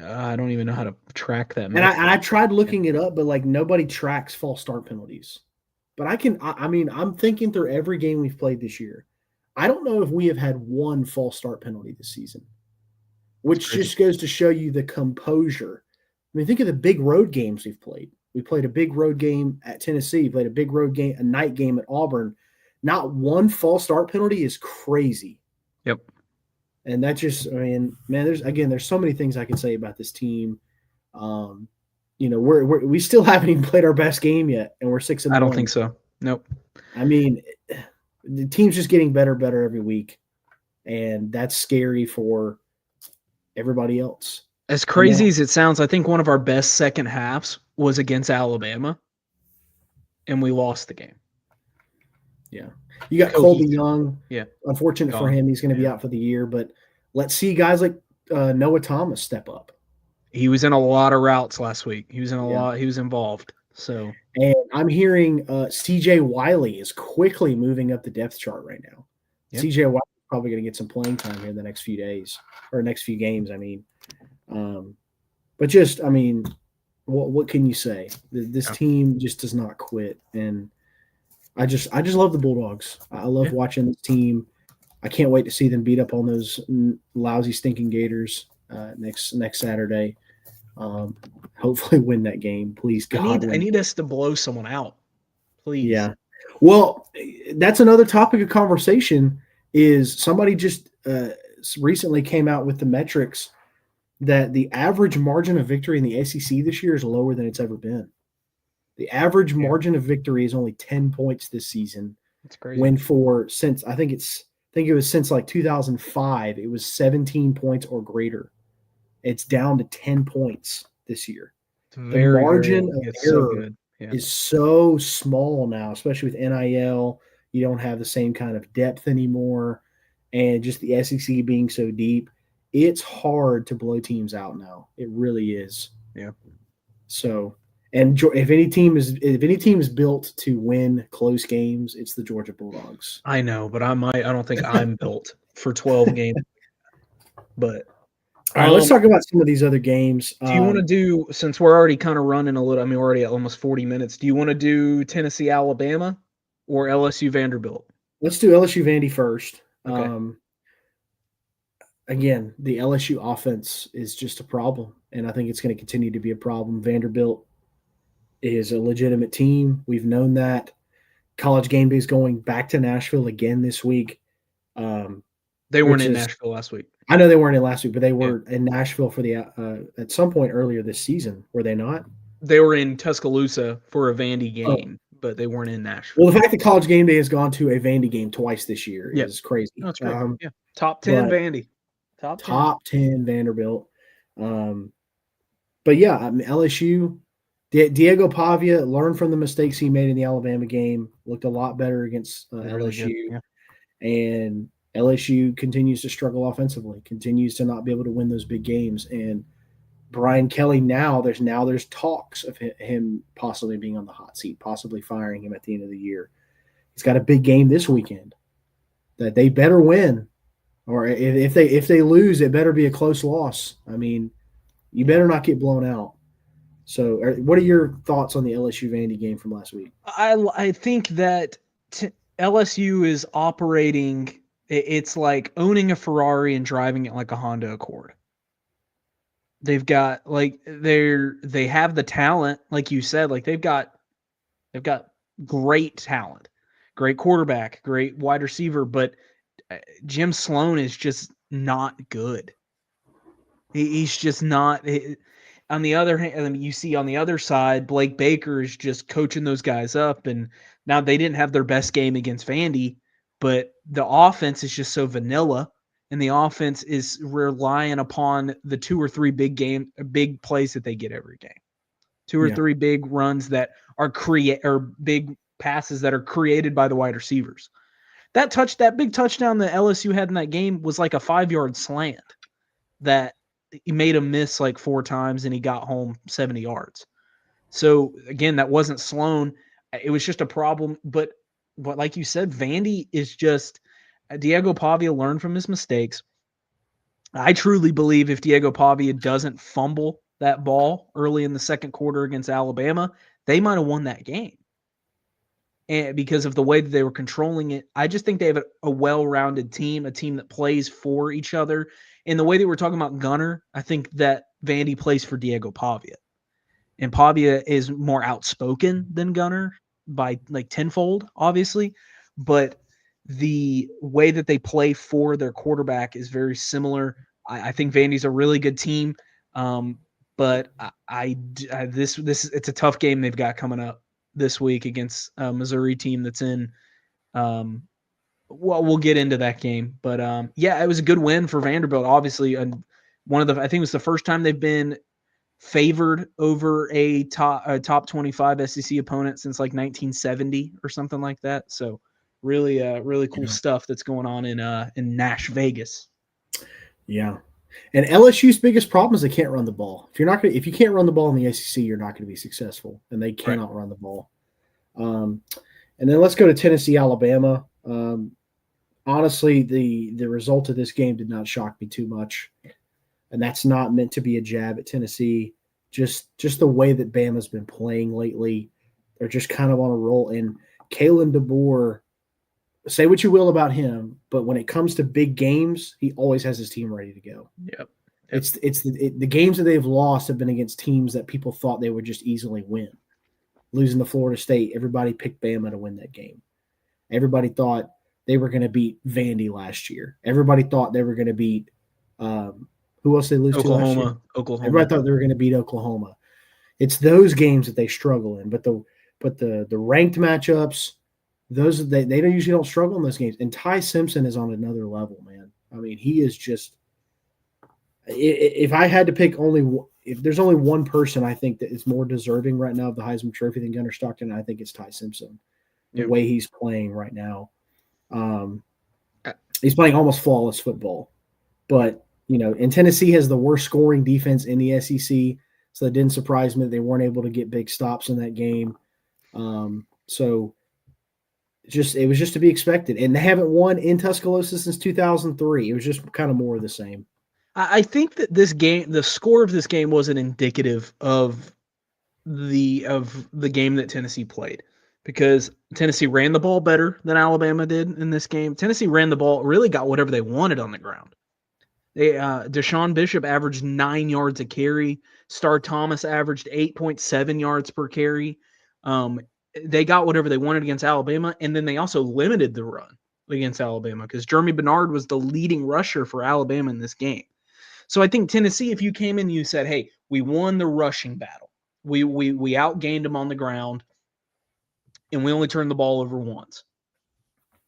I don't even know how to track that. And I tried looking it up, but like nobody tracks false start penalties. But I mean, I'm thinking through every game we've played this year. I don't know if we have had one false start penalty this season, which just goes to show you the composure. I mean, think of the big road games we've played. We played a big road game at Tennessee, played a big road game, a night game at Auburn. Not one false start penalty is crazy. Yep. And that just, I mean, man, there's so many things I can say about this team. You know, we still haven't even played our best game yet, and we're 6-1. I don't think so. Nope. I mean, the team's just getting better every week, and that's scary for everybody else. As crazy as it sounds, I think one of our best second halves was against Alabama, and we lost the game. Yeah. You got Colby Young. Yeah. Unfortunate for him, he's going to be out for the year, but let's see guys like Noah Thomas step up. He was in a lot of routes last week. He was in a lot. He was involved. So, and I'm hearing CJ Wiley is quickly moving up the depth chart right now. Yep. CJ Wiley is probably going to get some playing time here in the next few days or next few games. I mean, but just, I mean, what can you say? This team just does not quit, and I just love the Bulldogs. I love watching this team. I can't wait to see them beat up on those lousy, stinking Gators next Saturday. Hopefully win that game, please God. I need us to blow someone out, please. Yeah. Well, that's another topic of conversation. Is somebody just recently came out with the metrics that the average margin of victory in the SEC this year is lower than it's ever been. The average margin of victory is only 10 points this season. That's crazy. When since I think it was since like 2005, it was 17 points or greater. It's down to 10 points this year. The margin of error is so small now, especially with NIL. You don't have the same kind of depth anymore, and just the SEC being so deep, it's hard to blow teams out now. It really is. Yeah. So, and if any team is built to win close games, it's the Georgia Bulldogs. I know, but I don't think I'm built for 12 games. But all right, let's talk about some of these other games. Do you want to do, since we're already kind of running a little, I mean, we're already at almost 40 minutes. Do you want to do Tennessee, Alabama, or LSU, Vanderbilt? Let's do LSU, Vandy first. Okay. Again, the LSU offense is just a problem, and I think it's going to continue to be a problem. Vanderbilt is a legitimate team. We've known that. College Game Day is going back to Nashville again this week. They weren't in Nashville last week. I know they weren't in last week, but they were in Nashville for the at some point earlier this season. Were they not? They were in Tuscaloosa for a Vandy game, but they weren't in Nashville. Well, the fact that College Game Day has gone to a Vandy game twice this year is crazy. That's great. Top 10 Vandy. Top 10 Vanderbilt. But yeah, I mean, LSU, Diego Pavia learned from the mistakes he made in the Alabama game, looked a lot better against LSU. And LSU continues to struggle offensively, continues to not be able to win those big games. And Brian Kelly there's talks of him possibly being on the hot seat, possibly firing him at the end of the year. He's got a big game this weekend that they better win, or if they lose, it better be a close loss. I mean, you better not get blown out. So, what are your thoughts on the LSU Vandy game from last week? I think that LSU is operating. It's like owning a Ferrari and driving it like a Honda Accord. They've got they have the talent, like you said, like they've got great talent, great quarterback, great wide receiver, but Jim Sloan is just not good. He's just not. On the other hand, you see on the other side, Blake Baker is just coaching those guys up, and now they didn't have their best game against Vandy, but the offense is just so vanilla, and the offense is relying upon the 2 or 3 big plays that they get every game. 2 or 3 big runs that are or big passes that are created by the wide receivers. That big touchdown that LSU had in that game was like a 5-yard slant that he made him miss like 4 times and he got home 70 yards. So again, that wasn't Sloan. It was just a problem. But like you said, Vandy is just Diego Pavia learned from his mistakes. I truly believe if Diego Pavia doesn't fumble that ball early in the second quarter against Alabama, they might have won that game. And because of the way that they were controlling it, I just think they have a well-rounded team, a team that plays for each other. And the way that we're talking about Gunner, I think that Vandy plays for Diego Pavia. And Pavia is more outspoken than Gunner by like tenfold, obviously. But the way that they play for their quarterback is very similar. I think Vandy's a really good team. But this it's a tough game they've got coming up this week against a Missouri team that's in we'll get into that game. But yeah, it was a good win for Vanderbilt, obviously. And I think it was the first time they've been favored over a top 25 SEC opponent since like 1970 or something like that. So really cool stuff that's going on in Nash Vegas. Yeah. And LSU's biggest problem is they can't run the ball. If you can't run the ball in the SEC, you're not going to be successful, and they cannot run the ball. And then let's go to Tennessee, Alabama. Honestly, the result of this game did not shock me too much, and that's not meant to be a jab at Tennessee. Just the way that Bama's been playing lately, they're just kind of on a roll. And Kalen DeBoer, say what you will about him, but when it comes to big games, he always has his team ready to go. Yep. It's the games that they've lost have been against teams that people thought they would just easily win. Losing to Florida State, everybody picked Bama to win that game. Everybody thought they were going to beat Vandy last year. Everybody thought they were going to beat who else they lose to last year? Oklahoma. Everybody thought they were going to beat Oklahoma. It's those games that they struggle in, but the ranked matchups. Those they usually don't struggle in those games. And Ty Simpson is on another level, man. I mean, he is just. If I had to pick if there's only one person I think that is more deserving right now of the Heisman Trophy than Gunnar Stockton, I think it's Ty Simpson. The way he's playing right now, he's playing almost flawless football. But and Tennessee has the worst scoring defense in the SEC, so it didn't surprise me that they weren't able to get big stops in that game. So. It was just to be expected, and they haven't won in Tuscaloosa since 2003. It was just kind of more of the same. I think that the score of this game wasn't indicative of the game that Tennessee played, because Tennessee ran the ball better than Alabama did in this game. Tennessee ran the ball, really got whatever they wanted on the ground. Deshaun Bishop averaged 9 yards a carry. Star Thomas averaged 8.7 yards per carry. They got whatever they wanted against Alabama, and then they also limited the run against Alabama because Jeremy Bernard was the leading rusher for Alabama in this game. So I think Tennessee, if you came in and you said, hey, we won the rushing battle, we outgained them on the ground, and we only turned the ball over once,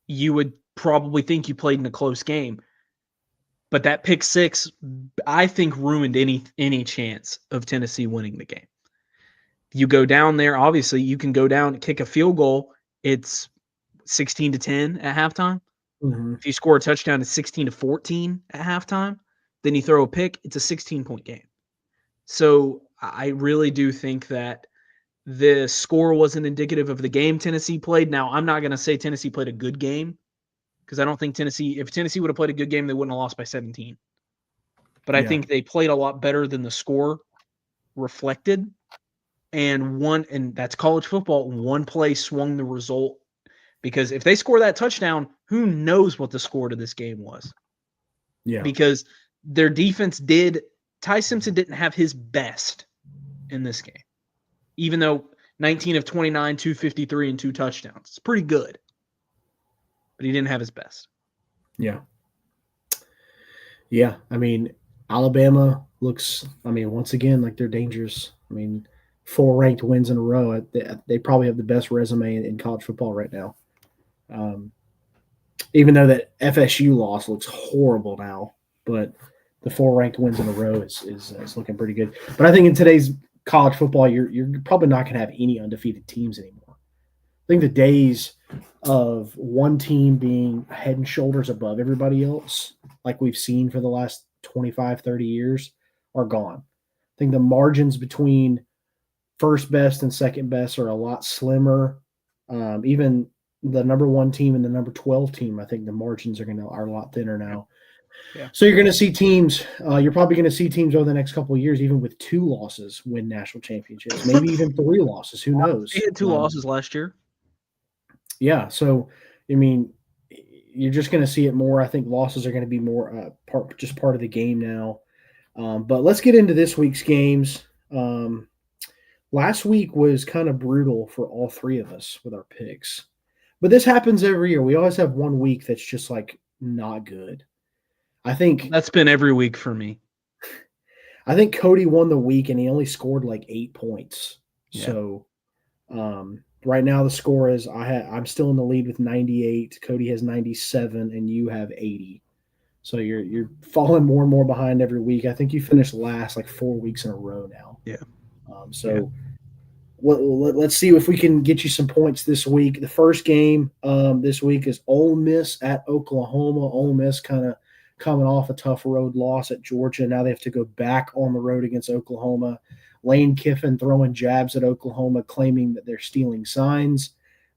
you would probably think you played in a close game. But that pick six, I think, ruined any chance of Tennessee winning the game. You go down there, obviously you can go down and kick a field goal. It's 16-10 at halftime. Mm-hmm. If you score a touchdown, it's 16-14 at halftime. Then you throw a pick, it's a 16-point game. So I really do think that the score wasn't indicative of the game Tennessee played. Now, I'm not going to say Tennessee played a good game, because I don't think if Tennessee would have played a good game, they wouldn't have lost by 17. But I think they played a lot better than the score reflected. And that's college football. One play swung the result, because if they score that touchdown, who knows what the score to this game was? Yeah. Because their defense Ty Simpson didn't have his best in this game, even though 19 of 29, 253 and 2 touchdowns. It's pretty good, but he didn't have his best. Yeah. Yeah. I mean, Alabama looks, once again, like they're dangerous. 4 ranked wins in a row. They probably have the best resume in college football right now. Even though that FSU loss looks horrible now, but the 4 ranked wins in a row is looking pretty good. But I think in today's college football, you're probably not going to have any undefeated teams anymore. I think the days of one team being head and shoulders above everybody else, like we've seen for the last 25, 30 years, are gone. I think the margins between first best and second best are a lot slimmer. Even the number 1 team and the number 12 team, I think the margins are a lot thinner now. Yeah. So you're going to see teams. You're probably going to see teams over the next couple of years, even with 2 losses, win national championships. Maybe even 3 losses. Who knows? They had 2 losses last year. Yeah. So, I mean, you're just going to see it more. I think losses are going to be more part of the game now. But let's get into this week's games. Last week was kind of brutal for all 3 of us with our picks. But this happens every year. We always have one week that's just like not good. I think that's been every week for me. I think Cody won the week and he only scored like 8 points. Yeah. So right now the score is I'm still in the lead with 98. Cody has 97 and you have 80. So you're falling more and more behind every week. I think you finished last like 4 weeks in a row now. Yeah. Let's see if we can get you some points this week. The first game this week is Ole Miss at Oklahoma. Ole Miss kind of coming off a tough road loss at Georgia. Now they have to go back on the road against Oklahoma. Lane Kiffin throwing jabs at Oklahoma, claiming that they're stealing signs.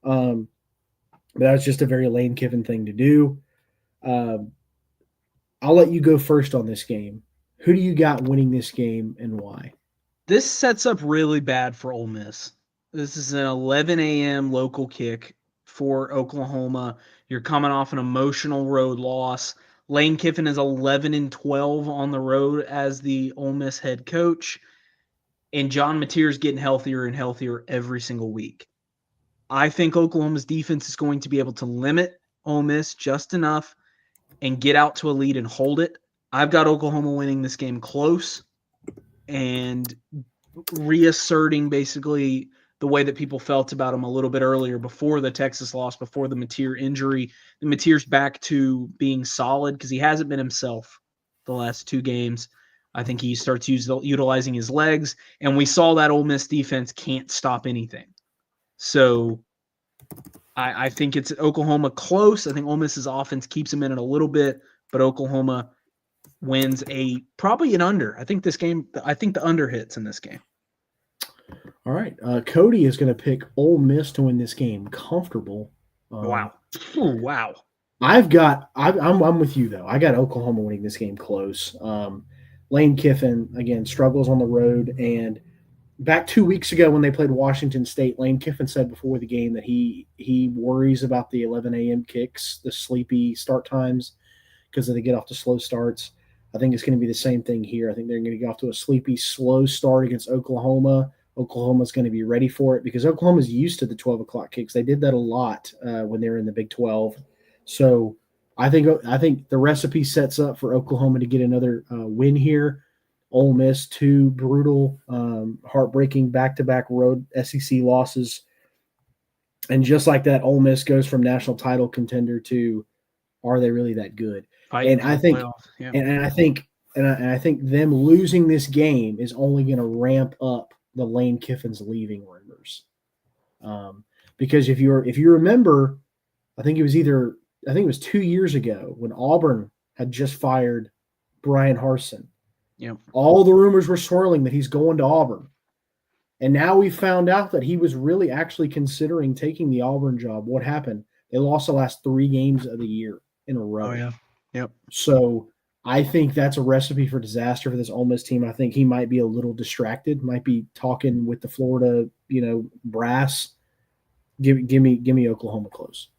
That's just a very Lane Kiffin thing to do. I'll let you go first on this game. Who do you got winning this game and why? This sets up really bad for Ole Miss. This is an 11 a.m. local kick for Oklahoma. You're coming off an emotional road loss. Lane Kiffin is 11-12 on the road as the Ole Miss head coach. And John Mateer's getting healthier and healthier every single week. I think Oklahoma's defense is going to be able to limit Ole Miss just enough and get out to a lead and hold it. I've got Oklahoma winning this game close and reasserting basically the way that people felt about him a little bit earlier before the Texas loss, before the Mateer injury. The Mateer's back to being solid because he hasn't been himself the last 2 games. I think he starts utilizing his legs, and we saw that Ole Miss defense can't stop anything. So I think it's Oklahoma close. I think Ole Miss's offense keeps him in it a little bit, but Oklahoma wins probably an under. I think the under hits in this game. All right. Cody is going to pick Ole Miss to win this game. Comfortable. Wow. Ooh, wow. I'm with you, though. I got Oklahoma winning this game close. Lane Kiffin, again, struggles on the road. And back 2 weeks ago when they played Washington State, Lane Kiffin said before the game that he worries about the 11 a.m. kicks, the sleepy start times, because they get off to slow starts. I think it's going to be the same thing here. I think they're going to get off to a sleepy, slow start against Oklahoma. Oklahoma's going to be ready for it because Oklahoma's used to the 12 o'clock kicks. They did that a lot when they were in the Big 12. So I think the recipe sets up for Oklahoma to get another win here. Ole Miss, 2 brutal, heartbreaking back-to-back road SEC losses. And just like that, Ole Miss goes from national title contender to are they really that good? And I think, yeah. and I think them losing this game is only going to ramp up the Lane Kiffin's leaving rumors. Because if you remember, I think it was 2 years ago when Auburn had just fired Brian Harsin. Yep. All the rumors were swirling that he's going to Auburn. And now we found out that he was really actually considering taking the Auburn job. What happened? They lost the last 3 games of the year in a row. Oh, yeah. Yep. So I think that's a recipe for disaster for this Ole Miss team. I think he might be a little distracted, might be talking with the Florida, brass. Give me Oklahoma close.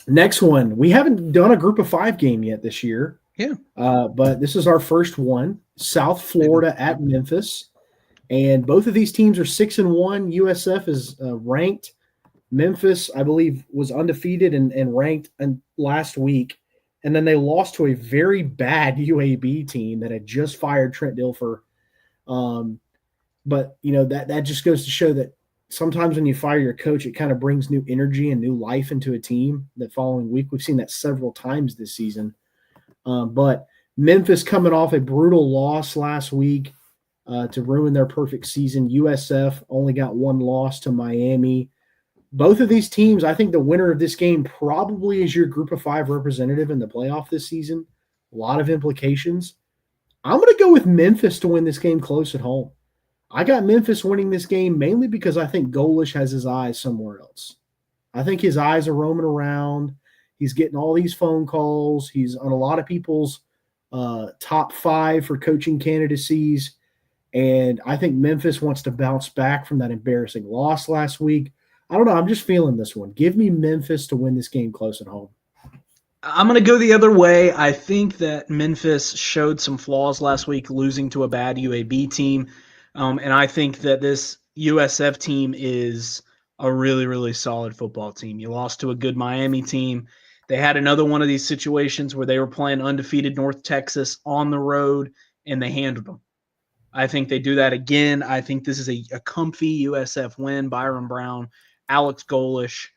Next one. We haven't done a group of 5 game yet this year. Yeah. But this is our first one. South Florida at Memphis. And both of these teams are 6-1. USF is ranked. Memphis, I believe, was undefeated and ranked last week. And then they lost to a very bad UAB team that had just fired Trent Dilfer. But, that just goes to show that sometimes when you fire your coach, it kind of brings new energy and new life into a team that following week. We've seen that several times this season. But Memphis coming off a brutal loss last week. to ruin their perfect season. USF only got one loss to Miami. Both of these teams, I think the winner of this game probably is your group of 5 representative in the playoff this season. A lot of implications. I'm going to go with Memphis to win this game close at home. I got Memphis winning this game mainly because I think Golish has his eyes somewhere else. I think his eyes are roaming around. He's getting all these phone calls. He's on a lot of people's top 5 for coaching candidacies. And I think Memphis wants to bounce back from that embarrassing loss last week. I don't know. I'm just feeling this one. Give me Memphis to win this game close at home. I'm going to go the other way. I think that Memphis showed some flaws last week, losing to a bad UAB team. And I think that this USF team is a really, really solid football team. You lost to a good Miami team. They had another one of these situations where they were playing undefeated North Texas on the road, and they handled them. I think they do that again. I think this is a comfy USF win. Byron Brown, Alex Golish.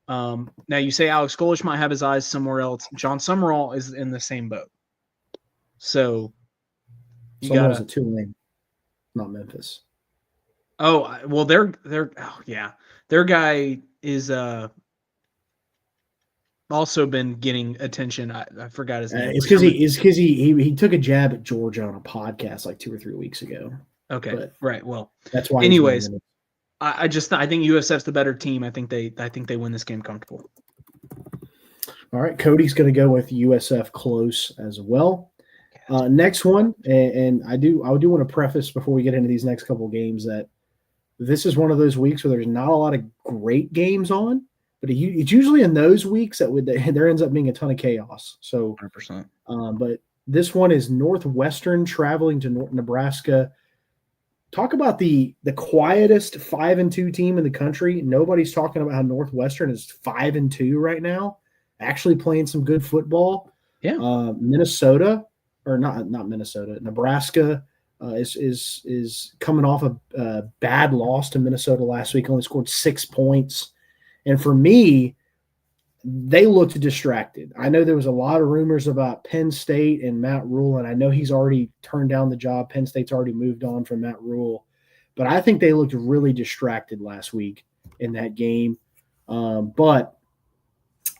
Now, you say Alex Golish might have his eyes somewhere else. John Summerall is in the same boat. So you got a Tulane, not Memphis. Oh, well, their guy is also been getting attention. I forgot his name. It's because he took a jab at Georgia on a podcast like 2 or 3 weeks ago. Okay, but right. Well, that's why. Anyways, I think USF's the better team. I think they win this game comfortable. All right, Cody's going to go with USF close as well. Next one, and I do want to preface before we get into these next couple of games that this is one of those weeks where there's not a lot of great games on, but it's usually in those weeks that there ends up being a ton of chaos. So, 100%. But this one is Northwestern traveling to Nebraska. Talk about the quietest 5-2 team in the country. Nobody's talking about how Northwestern is 5-2 right now, actually playing some good football. Yeah. Nebraska is coming off a bad loss to Minnesota last week. Only scored 6 points, and for me, they looked distracted. I know there was a lot of rumors about Penn State and Matt Rule, and I know he's already turned down the job. Penn State's already moved on from Matt Rule, but I think they looked really distracted last week in that game. But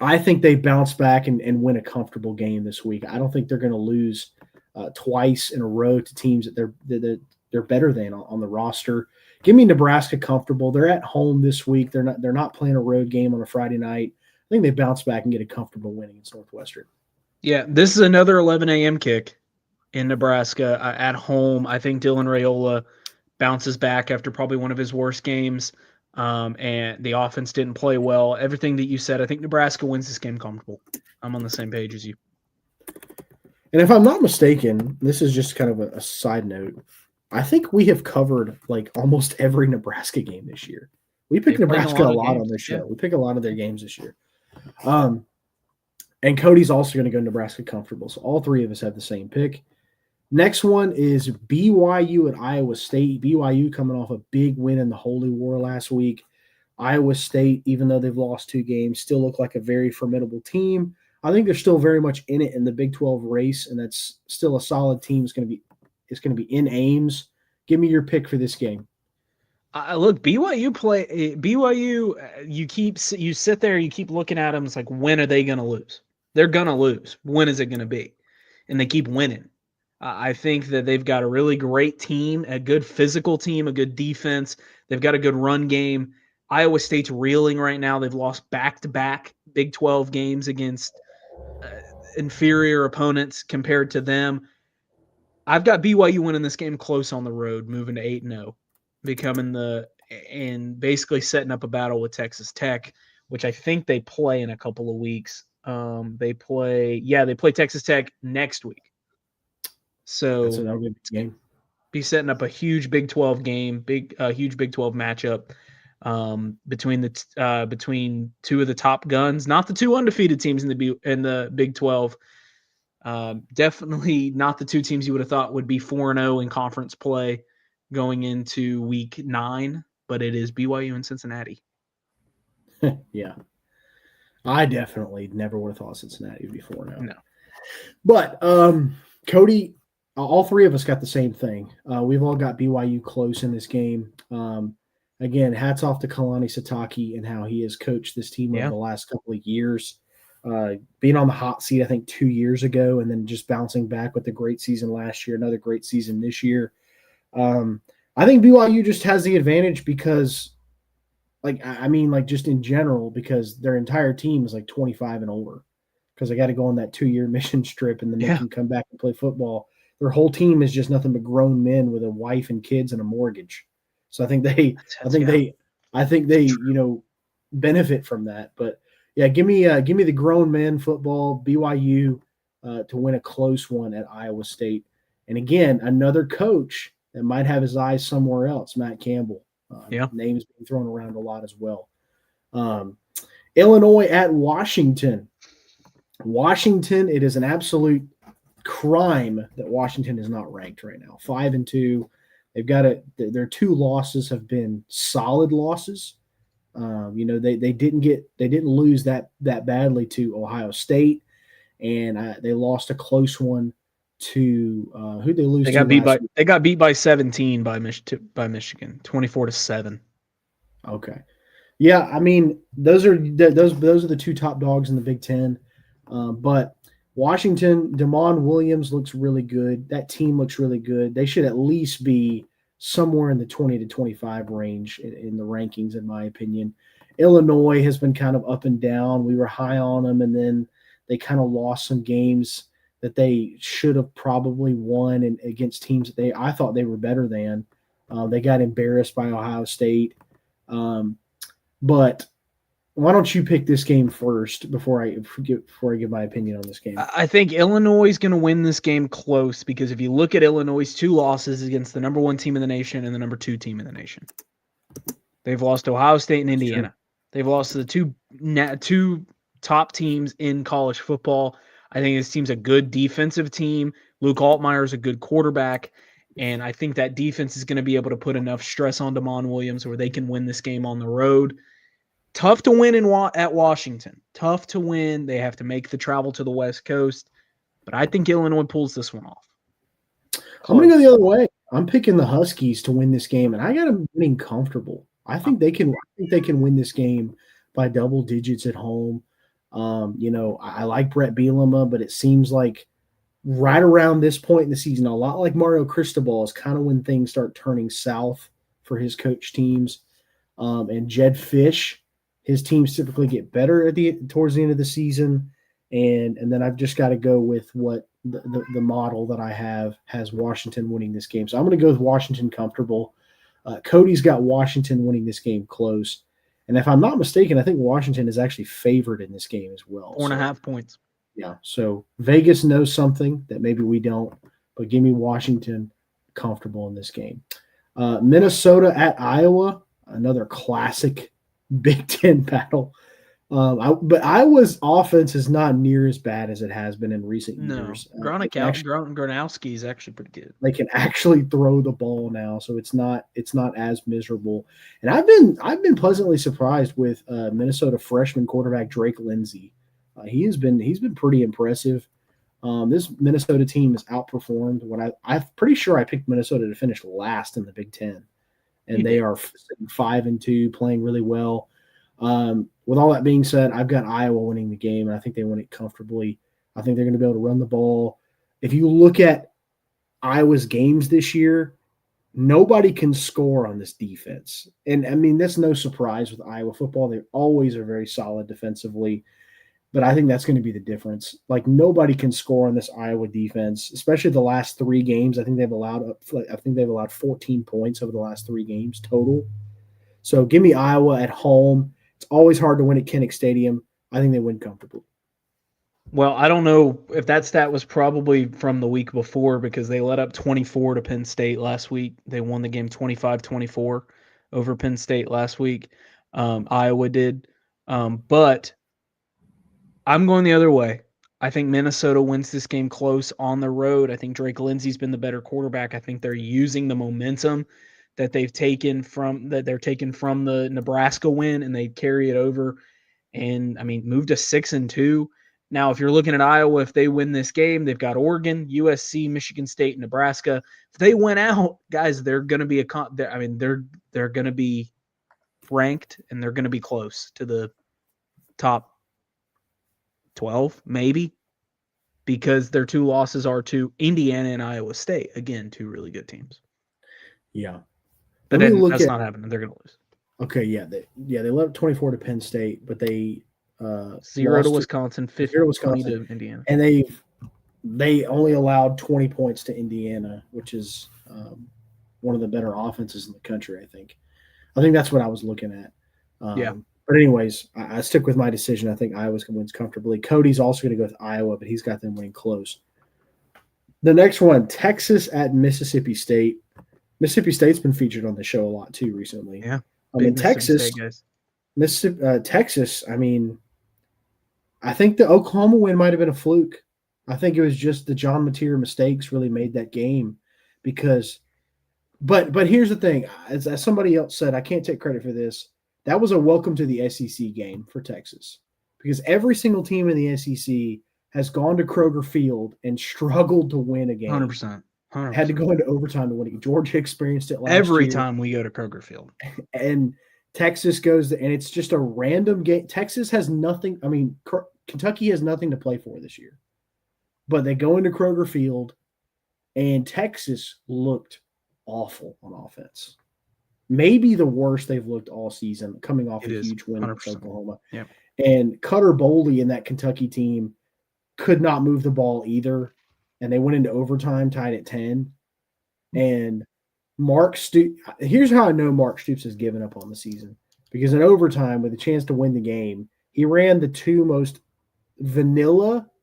I think they bounce back and win a comfortable game this week. I don't think they're going to lose twice in a row to teams that they're better than on the roster. Give me Nebraska comfortable. They're at home this week. They're not playing a road game on a Friday night. I think they bounce back and get a comfortable win against Northwestern. Yeah, this is another 11 a.m. kick in Nebraska at home. I think Dylan Raiola bounces back after probably one of his worst games, and the offense didn't play well. Everything that you said, I think Nebraska wins this game comfortable. I'm on the same page as you. And if I'm not mistaken, this is just kind of a side note. I think we have covered like almost every Nebraska game this year. We pick Nebraska a lot on this show. Yeah. We pick a lot of their games this year. And Cody's also going to go Nebraska comfortable. So all 3 of us have the same pick. Next one is BYU at Iowa State. BYU coming off a big win in the Holy War last week. Iowa State, even though they've lost 2 games, still look like a very formidable team. I think they're still very much in it in the Big 12 race, and that's still a solid team. It's going to be in Ames. Give me your pick for this game. Look, BYU. You sit there, you keep looking at them. It's like, when are they going to lose? They're going to lose. When is it going to be? And they keep winning. I think that they've got a really great team, a good physical team, a good defense. They've got a good run game. Iowa State's reeling right now. They've lost back-to-back Big 12 games against inferior opponents compared to them. I've got BYU winning this game close on the road, moving to 8-0, and basically setting up a battle with Texas Tech, which I think they play in a couple of weeks. They play Texas Tech next week. So that's another good game. Be setting up a huge Big 12 game, huge Big 12 matchup between 2 of the top guns, not the 2 undefeated teams in the Big 12. Definitely not the 2 teams you would have thought would be 4-0 in conference play going into week 9, but it is BYU and Cincinnati. Yeah. I definitely never would have thought Cincinnati would be 4-0. No. But Cody, all three of us got the same thing. We've all got BYU close in this game. Again, hats off to Kalani Sitake and how he has coached this team over the last couple of years. Being on the hot seat, I think 2 years ago, and then just bouncing back with a great season last year, another great season this year. I think BYU just has the advantage because, just in general, because their entire team is like 25 and older, because they got to go on that 2-year mission trip and then they can come back and play football. Their whole team is just nothing but grown men with a wife and kids and a mortgage. So I think they benefit from that. But yeah, give me the grown men football, BYU to win a close one at Iowa State. And again, another coach that might have his eyes somewhere else, Matt Campbell. Names being thrown around a lot as well. Illinois at Washington. Washington, it is an absolute crime that Washington is not ranked right now. 5-2. They've got their 2 losses have been solid losses. They didn't lose that badly to Ohio State, and they lost a close one to who they lose. They got beat by 17 by Michigan, 24-7. Okay, yeah, I mean those are the 2 top dogs in the Big Ten, but Washington, Damon Williams looks really good. That team looks really good. They should at least be somewhere in the 20 to 25 range in the rankings, in my opinion. Illinois has been kind of up and down. We were high on them, and then they kind of lost some games that they should have probably won and against teams that I thought they were better than. They got embarrassed by Ohio State. But why don't you pick this game first before I give my opinion on this game? I think Illinois is going to win this game close because if you look at Illinois' 2 losses against the number 1 team in the nation and the number 2 team in the nation, they've lost to Ohio State and Indiana. They've lost to the 2 top teams in college football. I think this team's a good defensive team. Luke Altmaier is a good quarterback, and I think that defense is going to be able to put enough stress on Damon Williams where they can win this game on the road. Tough to win at Washington. Tough to win. They have to make the travel to the West Coast. But I think Illinois pulls this one off. I'm going to go the other way. I'm picking the Huskies to win this game, and I got them winning comfortable. I think they can win this game by double digits at home. I like Brett Bielema, but it seems like right around this point in the season, a lot like Mario Cristobal, is kind of when things start turning south for his coach teams. And Jed Fish, his teams typically get better towards the end of the season, and then I've just got to go with what the model that I have has Washington winning this game. So I'm going to go with Washington comfortable. Cody's got Washington winning this game close, and if I'm not mistaken, I think Washington is actually favored in this game as well. 4.5 points. Yeah, so Vegas knows something that maybe we don't, but give me Washington comfortable in this game. Minnesota at Iowa, another classic Big Ten battle. But Iowa's offense is not near as bad as it has been in recent years. Gronowski is actually pretty good. They can actually throw the ball now, so it's not as miserable. And I've been pleasantly surprised with Minnesota freshman quarterback Drake Lindsey. He's been pretty impressive. This Minnesota team has outperformed what I'm pretty sure I picked Minnesota to finish last in the Big Ten. And they are 5-2, playing really well. With all that being said, I've got Iowa winning the game, and I think they win it comfortably. I think they're going to be able to run the ball. If you look at Iowa's games this year, nobody can score on this defense. And, I mean, that's no surprise with Iowa football. They always are very solid defensively. But I think that's going to be the difference. Like, nobody can score on this Iowa defense, especially the last 3 games. I think they've allowed 14 points over the last 3 games total. So give me Iowa at home. It's always hard to win at Kinnick Stadium. I think they win comfortably. Well, I don't know if that stat was probably from the week before because they let up 24 to Penn State last week. They won the game 25-24 over Penn State last week. Iowa did. But I'm going the other way. I think Minnesota wins this game close on the road. I think Drake Lindsey's been the better quarterback. I think they're using the momentum that they're taken from the Nebraska win, and they carry it over and, I mean, move to 6-2. Now, if you're looking at Iowa, if they win this game, they've got Oregon, USC, Michigan State, Nebraska. If they win out, guys, they're going to be they're going to be ranked, and they're going to be close to the top 12, maybe, because their two losses are to Indiana and Iowa State. Again, two really good teams. Yeah. But then that's not happening. They're going to lose. Okay, they left 24 to Penn State, but they 0 to Wisconsin, 20 to Indiana. And they only allowed 20 points to Indiana, which is one of the better offenses in the country, I think. I think that's what I was looking at. But anyways, I stick with my decision. I think Iowa wins comfortably. Cody's also going to go with Iowa, but he's got them winning close. The next one, Texas at Mississippi State. Mississippi State's been featured on the show a lot too recently. Yeah. In Texas, Texas, I mean, I think the Oklahoma win might have been a fluke. I think it was just the John Mateer mistakes really made that game because – but here's the thing. As somebody else said, I can't take credit for this. That was a welcome to the SEC game for Texas because every single team in the SEC has gone to Kroger Field and struggled to win a game. 100%. Had to go into overtime to win it. Georgia experienced it last year. Every time we go to Kroger Field. And Texas goes – and it's just a random game. Texas has nothing – I mean, Kentucky has nothing to play for this year. But they go into Kroger Field, and Texas looked awful on offense. Maybe the worst they've looked all season, coming off a huge win against Oklahoma. Yeah. And Cutter Boley and that Kentucky team could not move the ball either, and they went into overtime tied at 10. And Mark Stoops – here's how I know Mark Stoops has given up on the season. Because in overtime, with a chance to win the game, he ran the two most vanilla –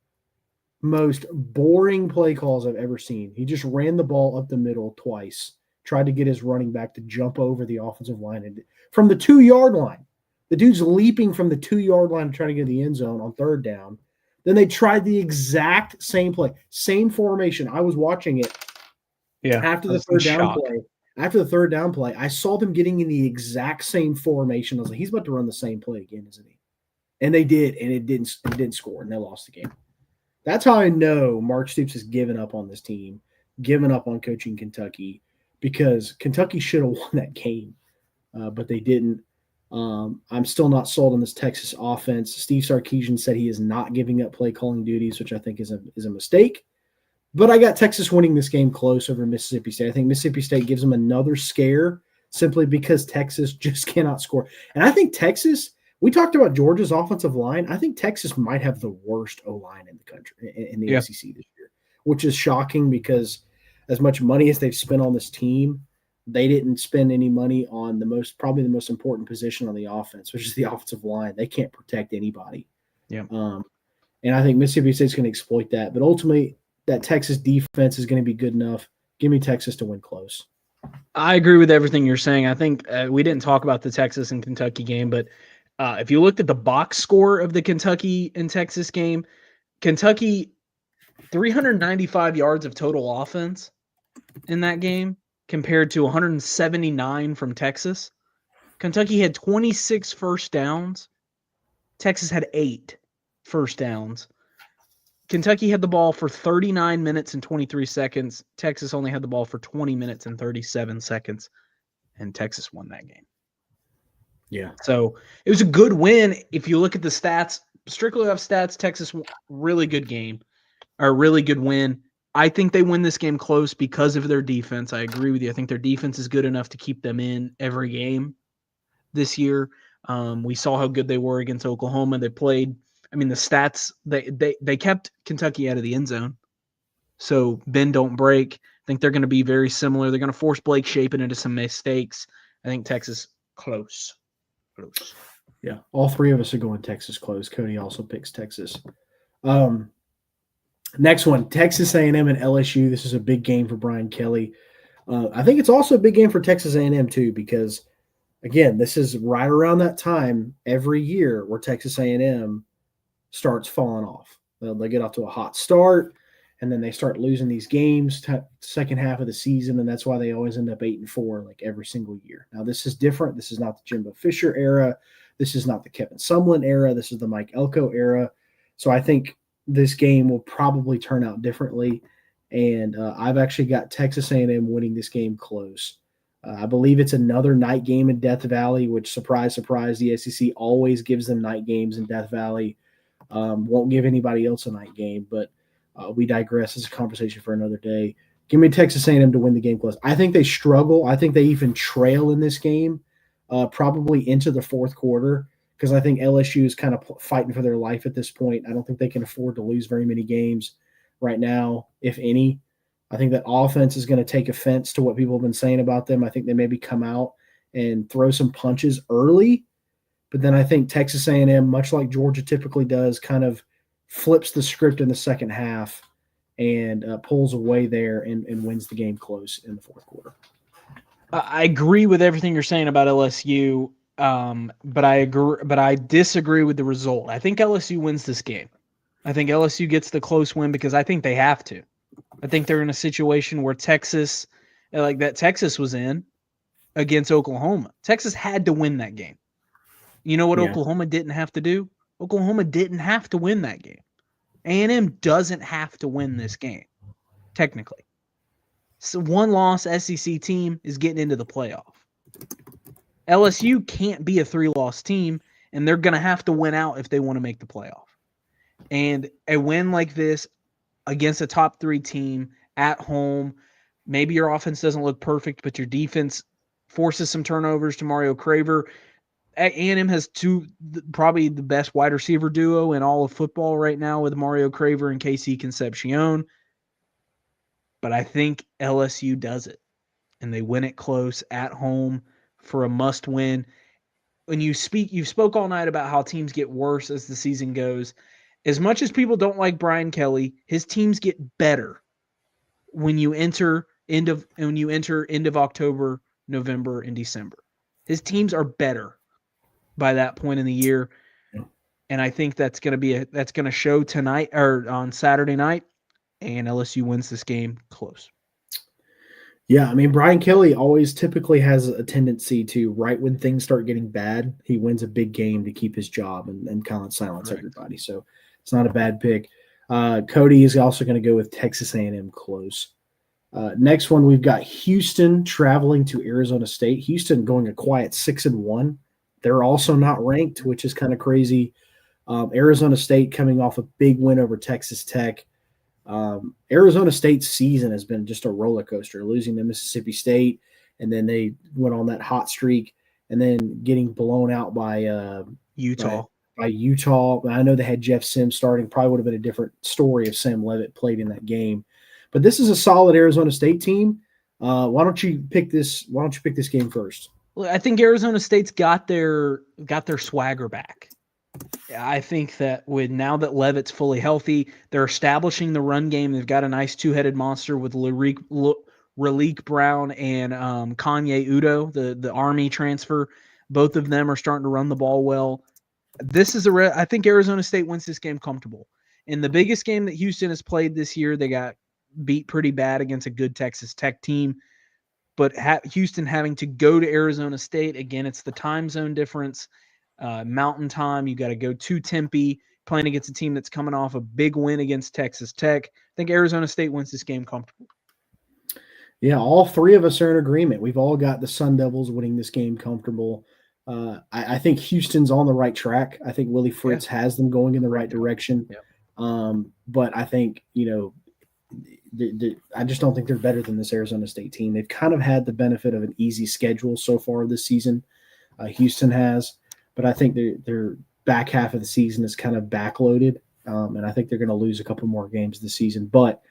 most boring play calls I've ever seen. He just ran the ball up the middle twice, tried to get his running back to jump over the offensive line and from the 2-yard line. The dude's leaping from the 2-yard line to try to get the end zone on third down. Then they tried the exact same play, same formation. I was watching it. Yeah. After the third down play, I saw them getting in the exact same formation. I was like, he's about to run the same play again, isn't he? And they did, and it didn't score, and they lost the game. That's how I know Mark Stoops has given up on this team, given up on coaching Kentucky, because Kentucky should have won that game, but they didn't. I'm still not sold on this Texas offense. Steve Sarkisian said he is not giving up play calling duties, which I think is a mistake. But I got Texas winning this game close over Mississippi State. I think Mississippi State gives them another scare simply because Texas just cannot score. And I think Texas – we talked about Georgia's offensive line. I think Texas might have the worst O-line in the country, in the SEC this year, which is shocking because as much money as they've spent on this team, they didn't spend any money on probably the most important position on the offense, which is the offensive line. They can't protect anybody. Yeah. And I think Mississippi State's going to exploit that. But ultimately, that Texas defense is going to be good enough. Give me Texas to win close. I agree with everything you're saying. I think we didn't talk about the Texas and Kentucky game, but if you looked at the box score of the Kentucky and Texas game, Kentucky 395 yards of total offense in that game compared to 179 from Texas. Kentucky had 26 first downs. Texas had 8 first downs. Kentucky had the ball for 39 minutes and 23 seconds. Texas only had the ball for 20 minutes and 37 seconds, and Texas won that game. Yeah. So it was a good win. If you look at the stats, strictly off stats, Texas, really good game, or really good win. I think they win this game close because of their defense. I agree with you. I think their defense is good enough to keep them in every game this year. We saw how good they were against Oklahoma. They played, the stats, they kept Kentucky out of the end zone. So bend, don't break. I think they're going to be very similar. They're going to force Blake Shapen into some mistakes. I think Texas close. Yeah, all three of us are going Texas close. Cody also picks Texas. Next one, Texas A&M and LSU. This is a big game for Brian Kelly. I think it's also a big game for Texas A&M too because, again, this is right around that time every year where Texas A&M starts falling off. They get off to a hot start, and then they start losing these games second half of the season, and that's why they always end up 8-4 like every single year. Now, this is different. This is not the Jimbo Fisher era. This is not the Kevin Sumlin era. This is the Mike Elko era. So I think this game will probably turn out differently. And I've actually got Texas A&M winning this game close. I believe it's another night game in Death Valley, which, surprise, surprise, the SEC always gives them night games in Death Valley. Won't give anybody else a night game, but we digress. It's a conversation for another day. Give me Texas A&M to win the game close. I think they struggle. I think they even trail in this game, probably into the fourth quarter, because I think LSU is kind of fighting for their life at this point. I don't think they can afford to lose very many games right now, if any. I think that offense is going to take offense to what people have been saying about them. I think they maybe come out and throw some punches early, but then I think Texas A&M, much like Georgia typically does, kind of flips the script in the second half and pulls away there and wins the game close in the fourth quarter. I agree with everything you're saying about LSU, but I disagree with the result. I think LSU wins this game. I think LSU gets the close win because I think they have to. I think they're in a situation where Texas, like that Texas was in against Oklahoma. Texas had to win that game. You know what Oklahoma didn't have to do? Oklahoma didn't have to win that game. A&M doesn't have to win this game, technically. So one loss SEC team is getting into the playoff. LSU can't be a 3-loss team, and they're going to have to win out if they want to make the playoff. And a win like this against a top 3 team at home, maybe your offense doesn't look perfect, but your defense forces some turnovers to Mario Craver. A&M has probably the best wide receiver duo in all of football right now with Mario Craver and KC Concepcion. But I think LSU does it, and they win it close at home for a must-win. When you spoke all night about how teams get worse as the season goes. As much as people don't like Brian Kelly, his teams get better when you enter end of October, November, and December. His teams are better by that point in the year, and I think that's going to show tonight or on Saturday night, and LSU wins this game close. Yeah, I mean, Brian Kelly always typically has a tendency to, right when things start getting bad, he wins a big game to keep his job and kind of silence everybody. So it's not a bad pick. Cody is also going to go with Texas A&M close. Next one, we've got Houston traveling to Arizona State. Houston going a quiet 6-1. They're also not ranked, which is kind of crazy. Arizona State coming off a big win over Texas Tech. Arizona State's season has been just a roller coaster, losing to Mississippi State, and then they went on that hot streak, and then getting blown out by Utah. By Utah. I know they had Jeff Sims starting. Probably would have been a different story if Sam Leavitt played in that game. But this is a solid Arizona State team. Why don't you pick this game first? Well, I think Arizona State's got their swagger back. I think that now that Leavitt's fully healthy, they're establishing the run game. They've got a nice two-headed monster with Raleek Brown and Kanye Udo, the Army transfer. Both of them are starting to run the ball well. I think Arizona State wins this game comfortable. In the biggest game that Houston has played this year, they got beat pretty bad against a good Texas Tech team. But Houston having to go to Arizona State, again, it's the time zone difference. Mountain time, you got to go to Tempe, playing against a team that's coming off a big win against Texas Tech. I think Arizona State wins this game comfortable. Yeah, all three of us are in agreement. We've all got the Sun Devils winning this game comfortable. I think Houston's on the right track. I think Willie Fritz has them going in the right direction. Yeah. But I think, I just don't think they're better than this Arizona State team. They've kind of had the benefit of an easy schedule so far this season. Houston has. But I think their back half of the season is kind of backloaded, and I think they're going to lose a couple more games this season. But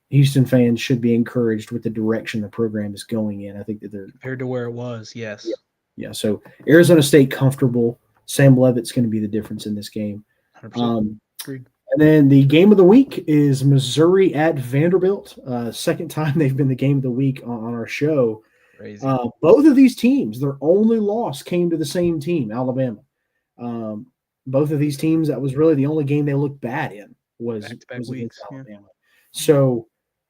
Houston fans should be encouraged with the direction the program is going in. I think that they're compared to where it was. Yes. Yeah. So Arizona State comfortable. Sam Leavitt's going to be the difference in this game. Agreed. And then the game of the week is Missouri at Vanderbilt. Second time they've been the game of the week on our show. Crazy. Both of these teams, their only loss came to the same team, Alabama. Both of these teams, that was really the only game they looked bad in was against Alabama. Yeah. So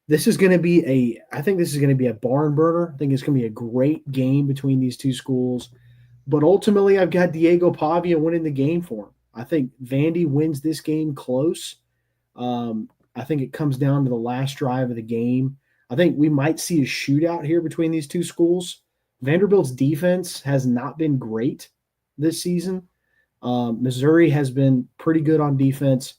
this is going to be I think this is going to be a barn burner. I think it's going to be a great game between these two schools. But ultimately, I've got Diego Pavia winning the game for him. I think Vandy wins this game close. I think it comes down to the last drive of the game. I think we might see a shootout here between these two schools. Vanderbilt's defense has not been great this season. Missouri has been pretty good on defense.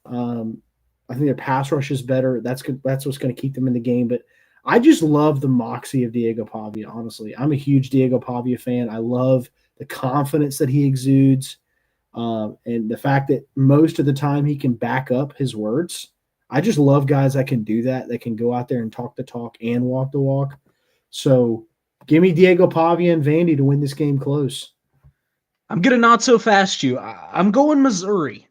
I think their pass rush is better. That's good. That's what's going to keep them in the game. But I just love the moxie of Diego Pavia, honestly. I'm a huge Diego Pavia fan. I love the confidence that he exudes and the fact that most of the time he can back up his words. I just love guys that can do that can go out there and talk the talk and walk the walk. So give me Diego Pavia and Vandy to win this game close. I'm going to not so fast you. I'm going Missouri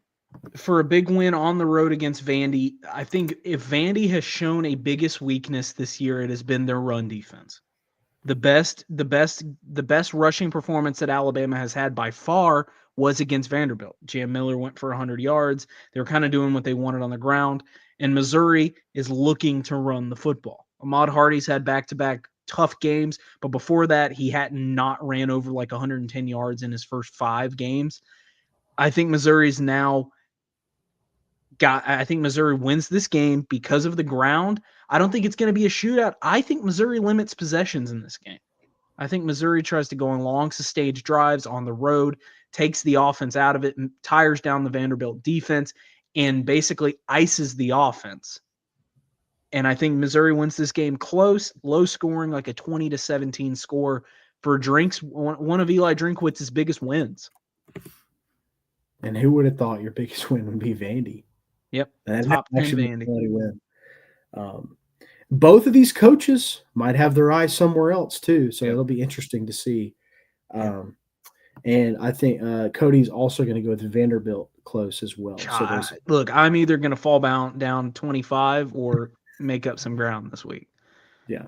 for a big win on the road against Vandy. I think if Vandy has shown a biggest weakness this year, it has been their run defense. The best rushing performance that Alabama has had by far was against Vanderbilt. Jam Miller went for 100 yards. They were kind of doing what they wanted on the ground. And Missouri is looking to run the football. Ahmad Hardy's had back-to-back tough games, but before that, he had not ran over like 110 yards in his first 5 games. I think Missouri wins this game because of the ground. I don't think it's going to be a shootout. I think Missouri limits possessions in this game. I think Missouri tries to go on long, sustained drives on the road, takes the offense out of it, and tires down the Vanderbilt defense, and basically ices the offense. And I think Missouri wins this game close, low scoring, like a 20-17 score for one of Eli Drinkwitz's biggest wins. And who would have thought your biggest win would be Vandy? Yep, and top 10 Vandy. Win. Both of these coaches might have their eyes somewhere else too, so it'll be interesting to see. And I think Cody's also going to go with Vanderbilt close as well. Look, I'm either going to fall down 25 or make up some ground this week. Yeah.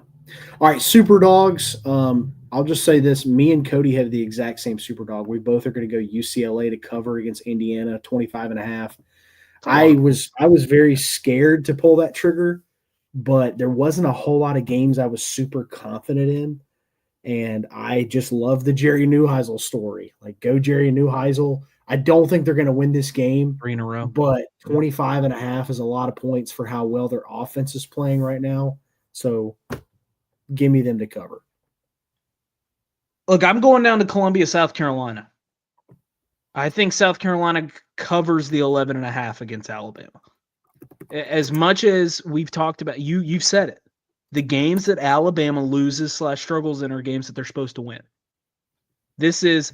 All right, Super Dogs. I'll just say this. Me and Cody have the exact same Super Dog. We both are going to go UCLA to cover against Indiana, 25.5. I was very scared to pull that trigger, but there wasn't a whole lot of games I was super confident in. And I just love the Jerry Neuheisel story. Like, go Jerry Neuheisel. I don't think they're going to win this game. 3 in a row. But 25.5 is a lot of points for how well their offense is playing right now. So give me them to cover. Look, I'm going down to Columbia, South Carolina. I think South Carolina covers the 11.5 against Alabama. As much as we've talked about, you've said it. The games that Alabama loses / struggles in are games that they're supposed to win. This is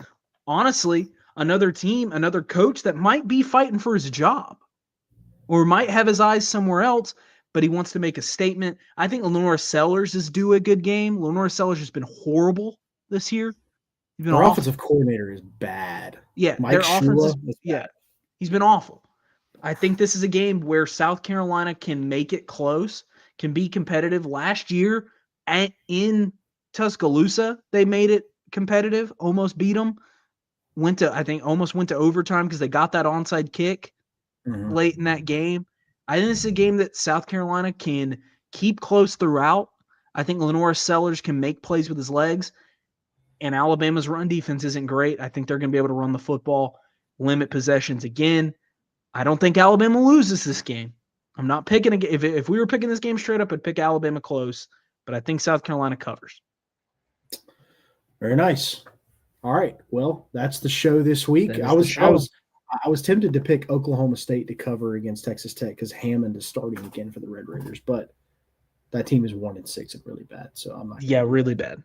honestly another team, another coach that might be fighting for his job or might have his eyes somewhere else, but he wants to make a statement. I think Lenora Sellers is due a good game. Lenora Sellers has been horrible this year. Their offensive coordinator is bad. Yeah, Mike Shula is bad. He's been awful. I think this is a game where South Carolina can make it close, can be competitive. Last year in Tuscaloosa, they made it competitive, almost beat them. Almost went to overtime because they got that onside kick late in that game. I think this is a game that South Carolina can keep close throughout. I think Lenora Sellers can make plays with his legs, and Alabama's run defense isn't great. I think they're going to be able to run the football, limit possessions again. I don't think Alabama loses this game. I'm not picking – if we were picking this game straight up, I'd pick Alabama close, but I think South Carolina covers. Very nice. All right. Well, that's the show this week. I was tempted to pick Oklahoma State to cover against Texas Tech because Hammond is starting again for the Red Raiders, but that team is 1-6 and really bad. So I'm not. Yeah, really bad.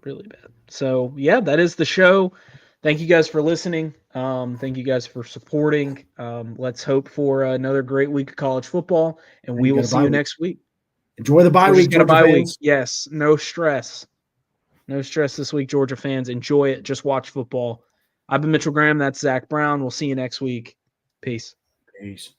Really bad. So, yeah, that is the show. Thank you guys for listening. Thank you guys for supporting. Let's hope for another great week of college football, and we will see you next week. Enjoy the bye week, Georgia fans. Yes, no stress. No stress this week, Georgia fans. Enjoy it. Just watch football. I've been Mitchell Graham. That's Zach Brown. We'll see you next week. Peace. Peace.